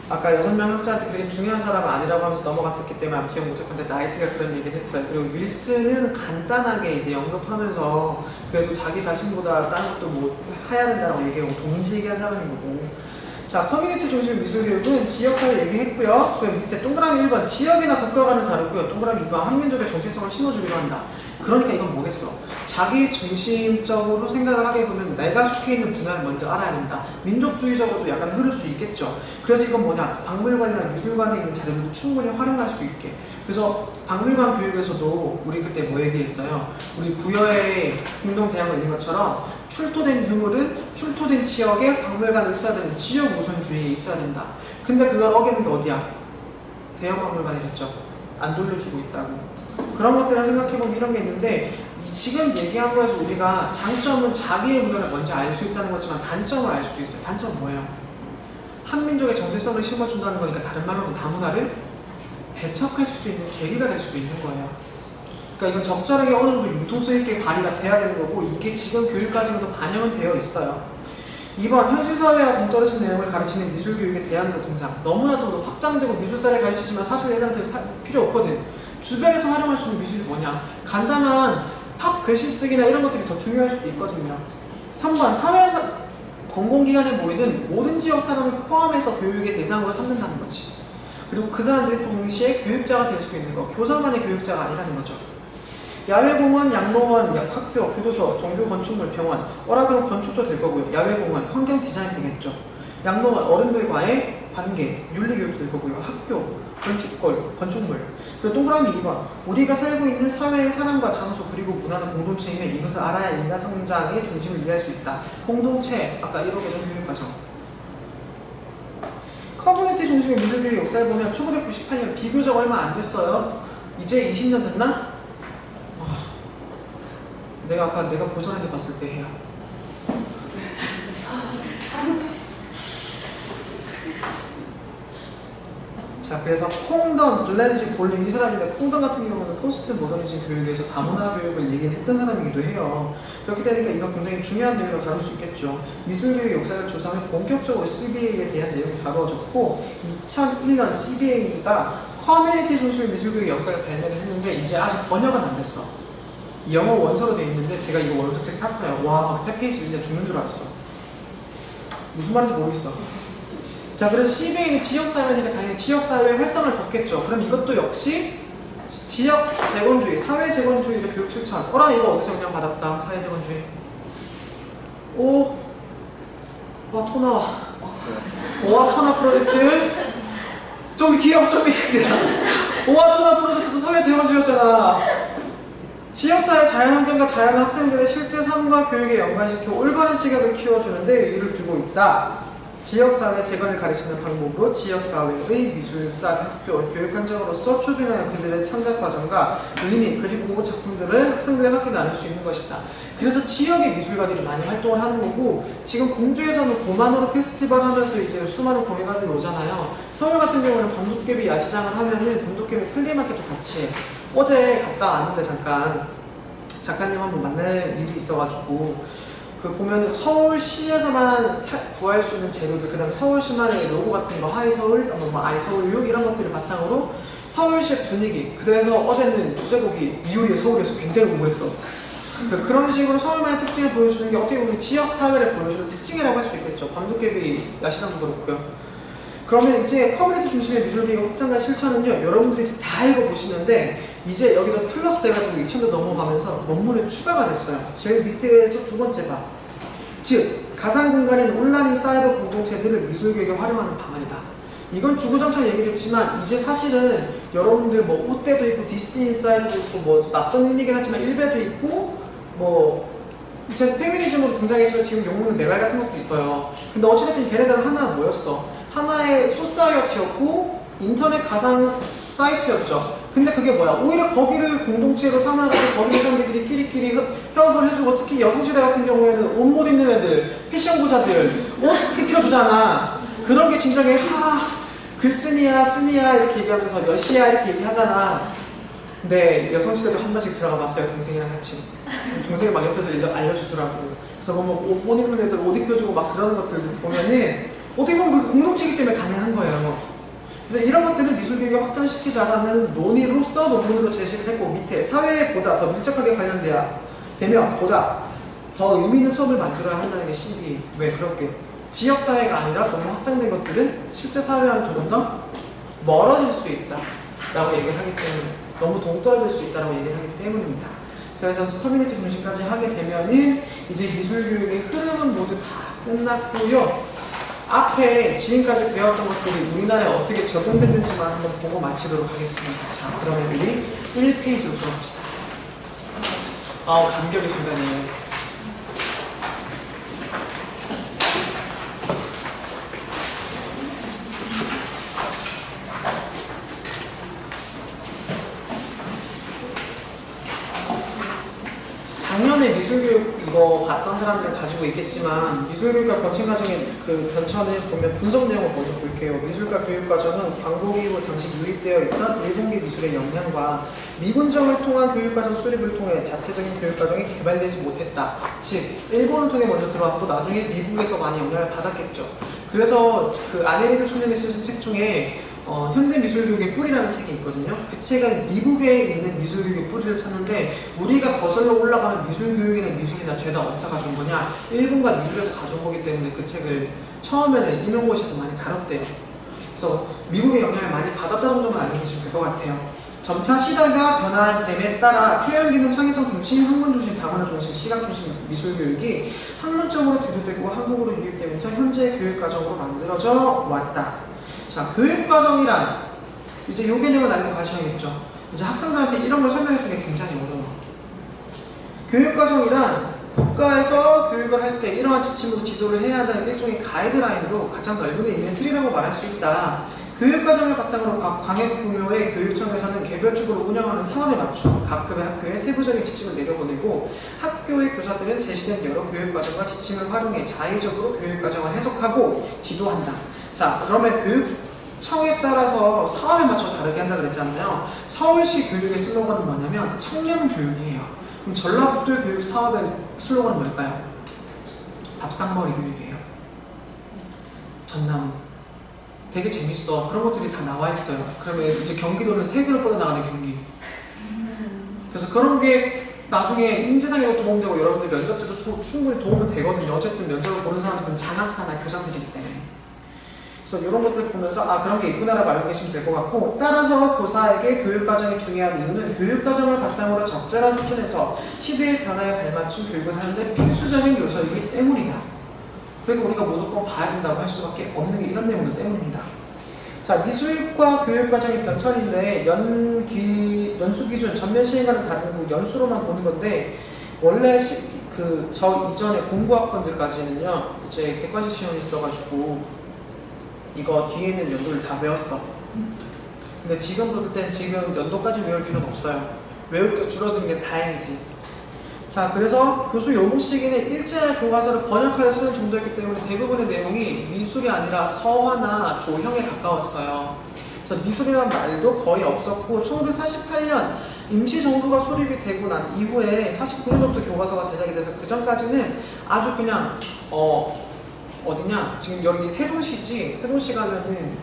아까 6명 학자한테 그게 중요한 사람은 아니라고 하면서 넘어갔기 때문에 안 기억 못할 건데, 나이트가 그런 얘기를 했어요. 그리고 윌슨은 간단하게 이제 언급하면서 그래도 자기 자신보다 다른 것도 뭐 해야 된다고 얘기하고 동지 얘기한 사람인 거고. 자, 커뮤니티 중심 미술교육은 지역사회 얘기했고요. 그 밑에 동그라미 1번, 지역이나 국가와는 다르고요. 동그라미 2번, 학민족의 정체성을 심어주기로 한다. 그러니까 이건 뭐겠어? 자기 중심적으로 생각을 하게 보면 내가 속해 있는 분야를 먼저 알아야 된다. 민족주의적으로도 약간 흐를 수 있겠죠. 그래서 이건 뭐냐? 박물관이나 미술관에 있는 자료들도 충분히 활용할 수 있게. 그래서 박물관 교육에서도 우리 그때 뭐 얘기했어요? 우리 부여의 중동대학을 읽는 것처럼 출토된 유물은 출토된 지역에 박물관에 있어야 되는 지역 우선주의에 있어야 된다. 근데 그걸 어기는 게 어디야? 대형 박물관이 됐죠. 안 돌려주고 있다고. 그런 것들을 생각해보면 이런 게 있는데, 지금 얘기한 거에서 우리가 장점은 자기의 문화를 먼저 알 수 있다는 거지만 단점을 알 수도 있어요. 단점은 뭐예요? 한민족의 정체성을 심어준다는 거니까 다른 말로는 다문화를 배척할 수도 있는 계기가 될 수도 있는 거예요. 그러니까 이건 적절하게 어느 정도 융통성 있게 발휘가 돼야 되는 거고, 이게 지금 교육 과정에도 반영은 되어 있어요. 2번, 현실사회와 동떨어진 내용을 가르치는 미술교육의 대안으로 등장. 너무나도 확장되고 미술사를 가르치지만 사실 애들한테 필요 없거든. 주변에서 활용할 수 있는 미술이 뭐냐? 간단한 팝 글씨 쓰기나 이런 것들이 더 중요할 수도 있거든요. 3번, 사회에서 공공기관에 모이든 모든 지역 사람을 포함해서 교육의 대상으로 삼는다는 거지. 그리고 그 사람들이 동시에 교육자가 될 수 있는 거, 교사만의 교육자가 아니라는 거죠. 야외공원, 양로원, 학교, 교도소, 종교 건축물, 병원, 그럼 건축도 될 거고요. 야외공원, 환경 디자인 되겠죠. 양로원, 어른들과의 관계, 윤리교육도 될 거고요. 학교, 건축물. 그리고 동그라미 2번. 우리가 살고 있는 사회의 사람과 장소 그리고 문화는 공동체이며 이것을 알아야 인간 성장의 중심을 이해할 수 있다. 공동체, 아까 1호 개정 교육과정. 커뮤니티 중심의 미술교육 역사를 보면 1998년 비교적 얼마 안 됐어요. 이제 20년 됐나? 내가 아까 내가 고스란히 봤을 때 해요. 자, 그래서 콩던, 블렌지, 볼링 이 사람인데 콩던 같은 경우는 포스트 모더니즘 교육에서 다문화 교육을 얘기했던 사람이기도 해요. 그렇게 되니까 이거 굉장히 중요한 내용으로 다룰 수 있겠죠. 미술교육 역사를 조사하면 본격적으로 CBA에 대한 내용이 다루어졌고 2001년 CBA가 커뮤니티 중심의 미술교육 역사를 발매를 했는데 이제 아직 번역은 안 됐어. 영어 원서로 돼 있는데 제가 이거 원서책 샀어요. 와, 막 3페이지 읽는데 죽는 줄 알았어. 무슨 말인지 모르겠어. 자, 그래서 CBA는 지역사회니까 당연히 지역사회의 활성을 뒀겠죠. 그럼 이것도 역시 지역 재건주의, 사회 재건주의적 교육 실천. 이거 어디서 그냥 받았다. 사회 재건주의. 오, 와, 토 나와. 오와 토나 프로젝트. 좀 귀엽, 좀 오와 토나 프로젝트도 사회 재건주의였잖아. 지역사회 자연환경과 자연학생들의 실제 삶과 교육에 연관시켜 올바른 시각을 키워주는 데 의의를 두고 있다. 지역사회 재건을 가르치는 방법으로 지역사회의 미술사, 학교, 교육환경으로서 추진하여 그들의 창작 과정과 의미 그리고 작품들을 학생들의 함께 나눌 수 있는 것이다. 그래서 지역의 미술가들이 많이 활동을 하는 거고 지금 공주에서는 고만으로 페스티벌 하면서 이제 수많은 공예가들이 오잖아요. 서울 같은 경우는 밤도깨비 야시장을 하면은 밤도깨비 플리마켓도 같이 해. 어제 갔다 왔는데 잠깐 작가님 한번 만날 일이 있어가지고 그 보면은 서울시에서만 구할 수 있는 재료들, 그 다음에 서울시만의 로고 같은 거, 하이서울, 아이서울육 이런 것들을 바탕으로 서울시의 분위기. 그래서 어제는 주제곡이 이효리의 서울에서 굉장히 궁금했어. 그래서 그런 식으로 서울만의 특징을 보여주는 게 어떻게 보면 지역사회를 보여주는 특징이라고 할 수 있겠죠. 밤도깨비 야시장도 그렇고요. 그러면 이제 커뮤니티 중심의 미술교육 확장과 실천은요, 여러분들이 이제 다 읽어보시는데 이제 여기서 플러스 돼가지고 2000도 넘어가면서 논문에 추가가 됐어요. 제일 밑에서 두 번째 봐. 즉, 가상공간엔 온라인 사이버 공동체들을 미술교육에 활용하는 방안이다. 이건 주구장창 얘기했지만 이제 사실은 여러분들 뭐 우대도 있고 디스인사이드도 있고 뭐 나쁜 의미긴 하지만 일베도 있고 뭐 이제 페미니즘으로 등장했지만 지금 용어는 메갈 같은 것도 있어요. 근데 어찌됐든 걔네들은 하나 뭐였어? 하나의 소사이어티였고 인터넷 가상 사이트였죠. 근데 그게 뭐야? 오히려 거기를 공동체로 삼아가지고 거기 사람들이 끼리끼리 협업을 해주고 특히 여성시대 같은 경우에는 옷 못 입는 애들, 패션 부자들 옷 입혀주잖아. 그런 게 진정에 글쓰니야 쓰니야 이렇게 얘기하면서 여시야 이렇게 얘기하잖아. 근데 여성시대도 한 번씩 들어가 봤어요. 동생이랑 같이. 동생이 막 옆에서 알려주더라고. 그래서 뭐 옷 입는 애들 옷 입혀주고 막 그러는 것들 보면은 어떻게 보면 그게 공동체이기 때문에 가능한 거예요. 그래서 이런 것들을 미술교육에 확장시키자는 논의로서 논문으로 제시를 했고 밑에 사회에 보다 더 밀접하게 되면 보다 더 의미 있는 수업을 만들어야 한다는 게 CB. 왜 그렇게? 지역사회가 아니라 너무 확장된 것들은 실제 사회와는 조금 더 멀어질 수 있다 라고 얘기를 하기 때문에 너무 동떨어질 수 있다고 얘기를 하기 때문입니다. 그래서 커뮤니티 중심까지 하게 되면은 이제 미술교육의 흐름은 모두 다 끝났고요. 앞에 지금까지 배웠던 것들이 우리나라에 어떻게 적용됐는지만 한번 보고 마치도록 하겠습니다. 자, 그러면 우리 1페이지로 돌아갑시다. 감격의 순간이에요. 작년에 미술교육 이거 봤던 사람들은 가지고 있겠지만 미술교육과 변천 과정의 그 변천을 보면 분석 내용을 먼저 볼게요. 미술과 교육과정은 광복이후 당시 유입되어 있던 일본계 미술의 영향과 미군정을 통한 교육과정 수립을 통해 자체적인 교육과정이 개발되지 못했다. 즉 일본을 통해 먼저 들어왔고 나중에 미국에서 많이 영향을 받았겠죠. 그래서 그 아네리드 수님이 쓰신 책 중에 현대미술교육의 뿌리라는 책이 있거든요. 그 책은 미국에 있는 미술교육의 뿌리를 찾는데 우리가 거슬러 올라가면 미술교육이나 미술이나 죄다 어디서 가져온 거냐? 일본과 미국에서 가져온 거기 때문에 그 책을 처음에는 임용고시에서 많이 다뤘대요. 그래서 미국의 영향을 많이 받았다 정도만 알고 계시면 될 것 같아요. 점차 시대가 변화됨에 따라 표현기능, 창의성 중심, 학문 중심, 다문화 중심, 시각 중심 미술교육이 학문적으로 대두되고 한국으로 유입되면서 현재의 교육과정으로 만들어져 왔다. 자, 교육과정이란 이제 이 개념을 알고 가셔야겠죠. 이제 학생들한테 이런 걸 설명해 주는 게 굉장히 어려워. 교육과정이란 국가에서 교육을 할 때 이러한 지침으로 지도를 해야 하는 일종의 가이드라인으로 가장 넓은 의미의 틀이라고 말할 수 있다. 교육과정을 바탕으로 각 광역 규모의 교육청에서는 개별적으로 운영하는 사업에 맞추어 각 급의 학교에 세부적인 지침을 내려보내고 학교의 교사들은 제시된 여러 교육과정과 지침을 활용해 자의적으로 교육과정을 해석하고 지도한다. 자, 그러면 교육청에 따라서 사업에 맞춰 다르게 한다고 그랬잖아요. 서울시 교육의 슬로건은 뭐냐면 청년교육이에요. 그럼 전라북도 교육 사업의 슬로건은 뭘까요? 밥상머리 교육이에요. 전남 되게 재밌어. 그런 것들이 다 나와 있어요. 그러면 이제 경기도는 세계로 뻗어나가는 경기. 그래서 그런 게 나중에 인재상에도 도움되고 여러분들 면접 때도 충분히 도움이 되거든요. 어쨌든 면접을 보는 사람들은 장학사나 교장들이기 때문에. 그래서 이런 것들을 보면서 아, 그런 게 있구나라고 알고 계시면 될 것 같고, 따라서 교사에게 교육과정이 중요한 이유는 교육과정을 바탕으로 적절한 수준에서 시대의 변화에 발맞춘 교육을 하는데 필수적인 요소이기 때문이다. 그리고 우리가 무조건 봐야 된다고 할 수밖에 없는 게 이런 내용들 때문입니다. 자, 미술과 교육과정의 변천인데 연수 기준, 전면 시행과는 다른 연수로만 보는 건데, 원래 저 이전에 공부학번들까지는요 이제 객관식 시험이 있어가지고 이거 뒤에 있는 연도를 다 외웠어. 근데 지금 볼 땐 지금 연도까지 외울 필요는 없어요. 외울 게 줄어드는 게 다행이지. 자, 그래서 교수 요구 시기는 일제 교과서를 번역하여 쓰는 정도였기 때문에 대부분의 내용이 미술이 아니라 서화나 조형에 가까웠어요. 그래서 미술이라는 말도 거의 없었고 1948년 임시정부가 수립이 되고 난 이후에 49년부터 교과서가 제작이 돼서 그 전까지는 아주 그냥 어디냐? 지금 여기 세종시지? 세종시 가면은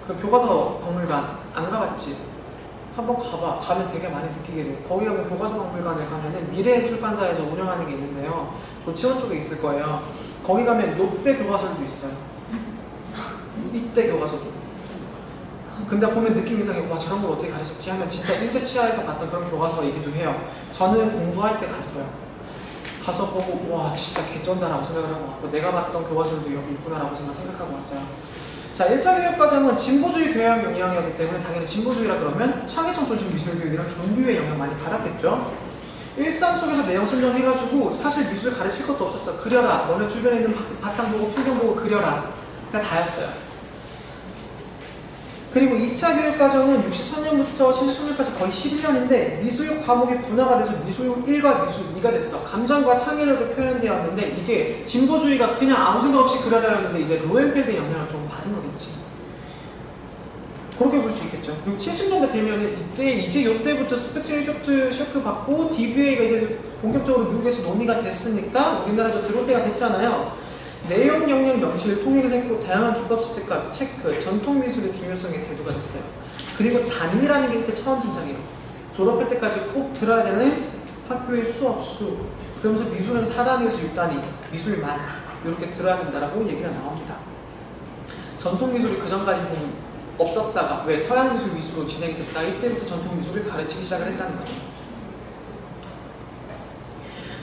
그 교과서 박물관 안 가봤지? 한번 가봐. 가면 되게 많이 느끼게 돼. 거기 가면 교과서 박물관에 가면은 미래 출판사에서 운영하는 게 있는데요. 조치원 쪽에 있을 거예요. 거기 가면 요때 교과서도 있어요. 이때 교과서도. 근데 보면 느낌 이상해. 와, 저런 걸 어떻게 가르쳤지? 하면 진짜 일제 치하에서 봤던 그런 교과서가 있기도 해요. 저는 공부할 때 갔어요. 가서 보고 와, 진짜 개쩐다라고 생각을 하고 왔고, 내가 봤던 교과서도 여기 있구나라고 생각하고 왔어요. 자, 1차 교육과정은 진보주의 교양 영향이었기 때문에 당연히 진보주의라 그러면 창의성 중심 미술교육이랑 종교의 영향 많이 받았겠죠. 일상 속에서 내용 설명해가지고 사실 미술 가르칠 것도 없었어. 그려라. 너네 주변에 있는 바탕 보고 풍경 보고 그려라. 그냥 다였어요. 그리고 2차 교육과정은 63년부터 73년까지 거의 11년인데 미술 과목이 분화가 돼서 미술 1과 미술 2가 됐어. 감정과 창의력을 표현되었는데 이게 진보주의가 그냥 아무 생각 없이 그려라 했는데 이제 로엔펠드의 영향을 좀 받은 거겠지. 그렇게 볼 수 있겠죠. 그리고 70년대 되면 이제 이때부터 스페트리 쇼크 받고 DBA가 이제 본격적으로 미국에서 논의가 됐으니까 우리나라도 들어올 때가 됐잖아요. 내용, 역량, 명시를 통일을 했고 다양한 기법 습득과 체크, 전통 미술의 중요성이 대두가 됐어요. 그리고 단위라는 게 이때 처음 등장해요. 졸업할 때까지 꼭 들어야 되는 학교의 수업수. 그러면서 미술은 4단위에서 6단위, 미술만 이렇게 들어야 된다라고 얘기가 나옵니다. 전통 미술이 그 전까지 좀 없었다가 왜 서양 미술 위주로 진행이 됐다. 이때부터 전통 미술을 가르치기 시작을 했다는 거죠.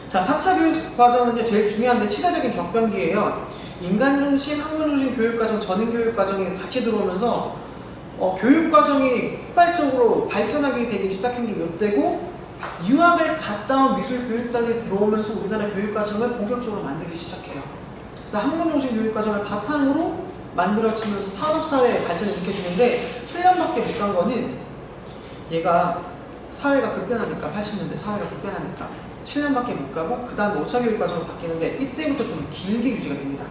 자, 4차 교육과정은 제일 중요한데 시대적인 격변기예요. 인간중심, 학문중심 교육과정, 전인교육과정이 같이 들어오면서 교육과정이 폭발적으로 발전하게 되기 시작한 게 이때고, 유학을 갔다 온 미술교육자들이 들어오면서 우리나라 교육과정을 본격적으로 만들기 시작해요. 그래서 학문중심 교육과정을 바탕으로 만들어지면서 산업사회의 발전을 일으켜주는데 7년밖에 못 간 거는 얘가 사회가 급변하니까, 80년대 사회가 급변하니까 7년밖에 못 가고 그 다음 5차 교육과정으로 바뀌는데 이때부터 좀 길게 유지가 됩니다.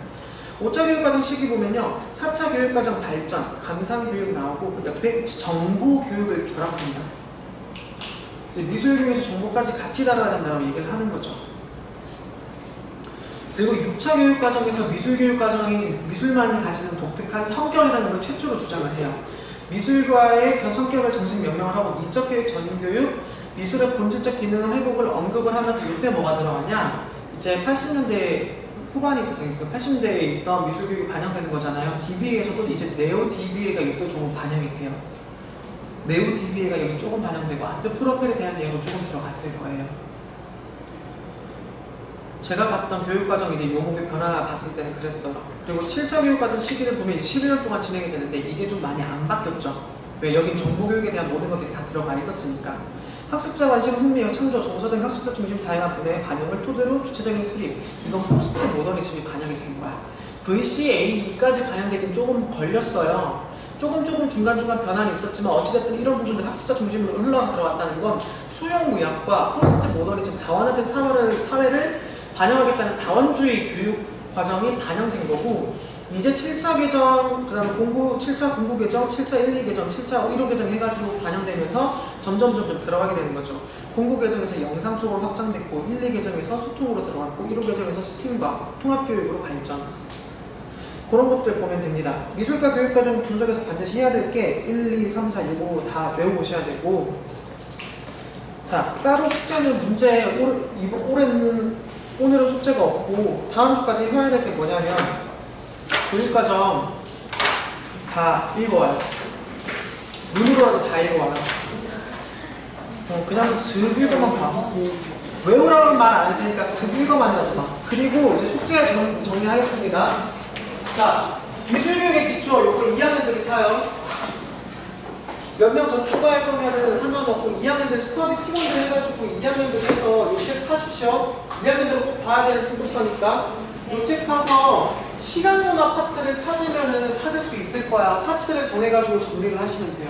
5차 교육과정 시기 보면요, 4차 교육과정 발전, 감상교육 나오고 그 옆에 정보교육을 결합합니다. 이제 미술교육에서 정보까지 같이 다뤄야 된다고 얘기를 하는 거죠. 그리고 6차 교육 과정에서 미술 교육 과정이 미술만이 가지는 독특한 성격이라는 걸 최초로 주장을 해요. 미술과의 성격을 정식 명명을 하고 미적 교육, 전인 교육, 미술의 본질적 기능 회복을 언급을 하면서 이때 뭐가 들어가냐? 이제 80년대 후반이지, 80년대에 있던 미술 교육이 반영되는 거잖아요. DBA에서도 이제 네오 DBA가 이때 조금 반영이 돼요. 네오 DBA가 여기 조금 반영되고 아트 프로필에 대한 내용은 조금 들어갔을 거예요. 제가 봤던 교육과정 이제 요목의 변화 봤을 때는 그랬어요. 그리고 7차 교육과정 시기를 보면 11년 동안 진행이 되는데 이게 좀 많이 안 바뀌었죠. 왜? 여긴 정보교육에 대한 모든 것들이 다 들어가 있었으니까. 학습자 관심, 흥미, 창조, 정서 등 학습자 중심 다양한 분야의 반영을 토대로 주체적인 수립. 이건 포스트 모더니즘이 반영이 된 거야. VCAE까지 반영되긴 조금 걸렸어요. 조금 중간중간 변환이 있었지만 어찌됐든 이런 부분들 학습자 중심으로 흘러가 들어왔다는 건 수용무역과 포스트 모더니즘 다원화된 사회를 반영하겠다는 다원주의 교육 과정이 반영된 거고, 이제 7차 개정, 그 다음에 7차 공부 개정, 7차 1, 2 개정, 7차 1호 개정 해가지고 반영되면서 점점 들어가게 되는 거죠. 공부 개정에서 영상 쪽으로 확장됐고, 1, 2 개정에서 소통으로 들어갔고, 1호 개정에서 스팀과 통합교육으로 발전. 그런 것들 보면 됩니다. 미술과 교육과정 분석에서 반드시 해야 될 게 1, 2, 3, 4, 6, 5 다 외워보셔야 되고, 자, 따로 숙제는 오늘은 숙제가 없고 다음 주까지 해야 될 게 뭐냐면 교육과정 다 읽어와요. 눈으로라도 다 읽어와요. 그냥 슥 읽어만 봐. 외우라는 말 안 할 테니까 슥 읽어만이라도 봐. 그리고 이제 숙제 정리하겠습니다. 자, 미술교육의 기초 요거 2학년들이 사요. 몇 명 더 추가할 거면은 상관없고 2학년들 스터디 팀원들 해가지고 2학년들 해서 요 책 사십시오. 2학년들은 꼭 봐야 되는 풍급서니까 요 책 사서 시간문화 파트를 찾으면은 찾을 수 있을 거야. 파트를 정해가지고 정리를 하시면 돼요.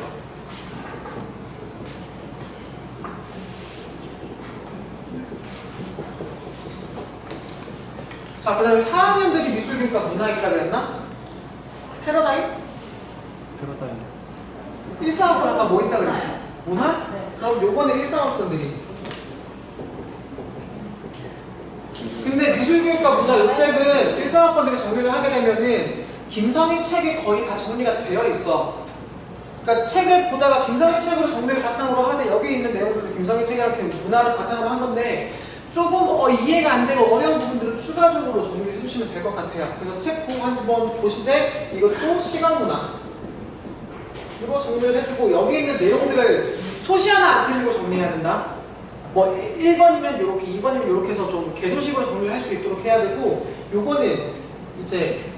자, 그 다음에 4학년들이 미술교육과 문화 있다 그랬나? 패러다임? 1상학번 아까 뭐 있다 그랬지? 문화? 네. 그럼 요거는 1상학번들이. 근데 미술교육과 문화 요 책은 1상학번들이 정리를 하게 되면은 김성희 책이 거의 다 정리가 되어 있어. 그러니까 책을 보다가 김성희 책으로 정리를 바탕으로 하되 여기 있는 내용들도 김성희 책이랑 문화를 바탕으로 한 건데 조금 이해가 안 되고 어려운 부분들은 추가적으로 정리해 주시면 될 것 같아요. 그래서 책 보고 한번 보시되 이것도 시간문화 이거 정리를 해주고 여기 있는 내용들을 토시 하나 안 틀리고 정리해야 된다. 뭐 1번이면 이렇게 2번이면 이렇게 해서 좀 개조식으로 정리를 할 수 있도록 해야 되고, 요거는 이제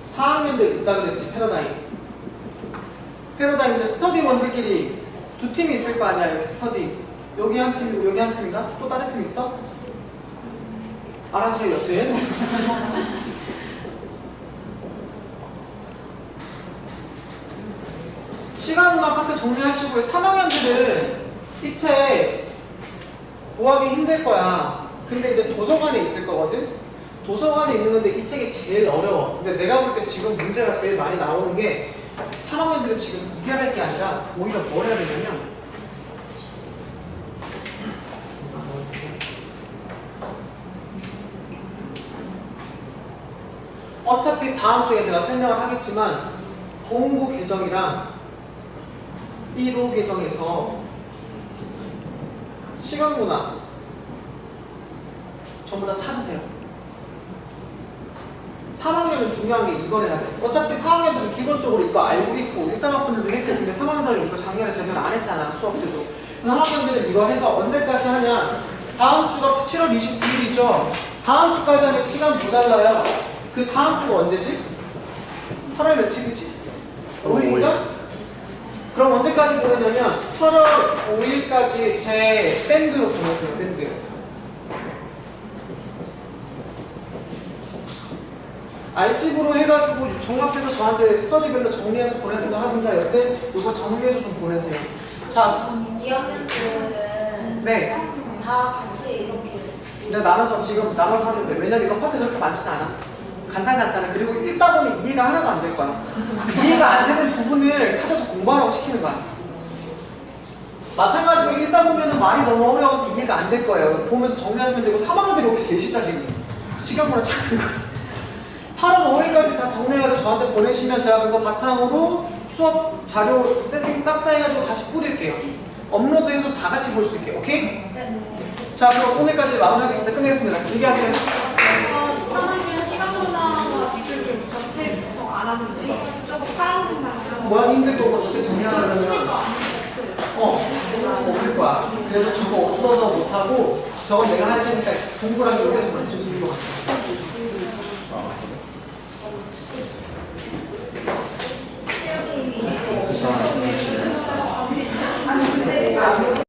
4학년들 있다 그랬지. 패러다임 이제 스터디원들끼리 두 팀이 있을 거 아니야. 여기 스터디 여기 한 팀이고 여기 한 팀인가? 또 다른 팀 있어? 알아서 해 여튼. 시간문화 파트 정리하시고 3학년들은 이 책 구하기 힘들 거야. 근데 이제 도서관에 있을 거거든? 도서관에 있는 건데 이 책이 제일 어려워. 근데 내가 볼 때 지금 문제가 제일 많이 나오는 게 3학년들은 지금 이겨야 될 게 아니라 오히려 뭘 해야 되냐면 어차피 다음 주에 제가 설명을 하겠지만 공부 개정이랑 1호 개정에서 시간문화 전부 다 찾으세요. 3학년은 중요한 게 이걸 해야 돼. 어차피 4학년들은 기본적으로 이거 알고 있고 1, 3학년들도 했고 근데 3학년들은 이거 작년에 제대로 안 했잖아. 수업들도. 3학년들은 이거 해서 언제까지 하냐? 다음 주가 7월 29일이죠. 다음 주까지 하면 시간 모자라요. 그 다음 주가 언제지? 8월 며칠이지? 5일인가? 그럼 언제까지 보내냐면 8월 5일까지 제 밴드로 보내세요. 밴드. 알집으로 해가지고 종합해서 저한테 스터디별로 정리해서 보내준다 하신다. 여튼 이거 정리해서 좀 보내세요. 자, 2학년들은 네. 다 같이 이렇게 근데 나눠서 하면 돼. 왜냐면 이거 파트 그렇게 많지는 않아. 간단해. 그리고 읽다 보면 이해가 하나도 안 될 거야. 이해가 안 되는 부분을 찾아서 공부하라고 시키는 거야. 마찬가지로 읽다 보면 말이 너무 어려워서 이해가 안 될 거예요. 보면서 정리하시면 되고 3학년들이 오기 제일 쉽다 지금. 시간보다 작은 거. 8월 5일까지 다 정리해가지고 저한테 보내시면 제가 그거 바탕으로 수업 자료 세팅 싹 다 해가지고 다시 뿌릴게요. 업로드해서 다 같이 볼 수 있게. 오케이? 네. 자, 그럼 오늘까지 마무리하겠습니다. 끝내겠습니다. 길게 하세요. 사람이 시간보다 미술 전체 구성 안 하는데 저거 파란색 나면 모양이 힘들 거고 전체 정리하려면 치는 거안 없을 거야. 그래서 저거 없어서 못하고 저건 내가 할 테니까 공부랑 이렇게 좀 많이 좀 들고 돼.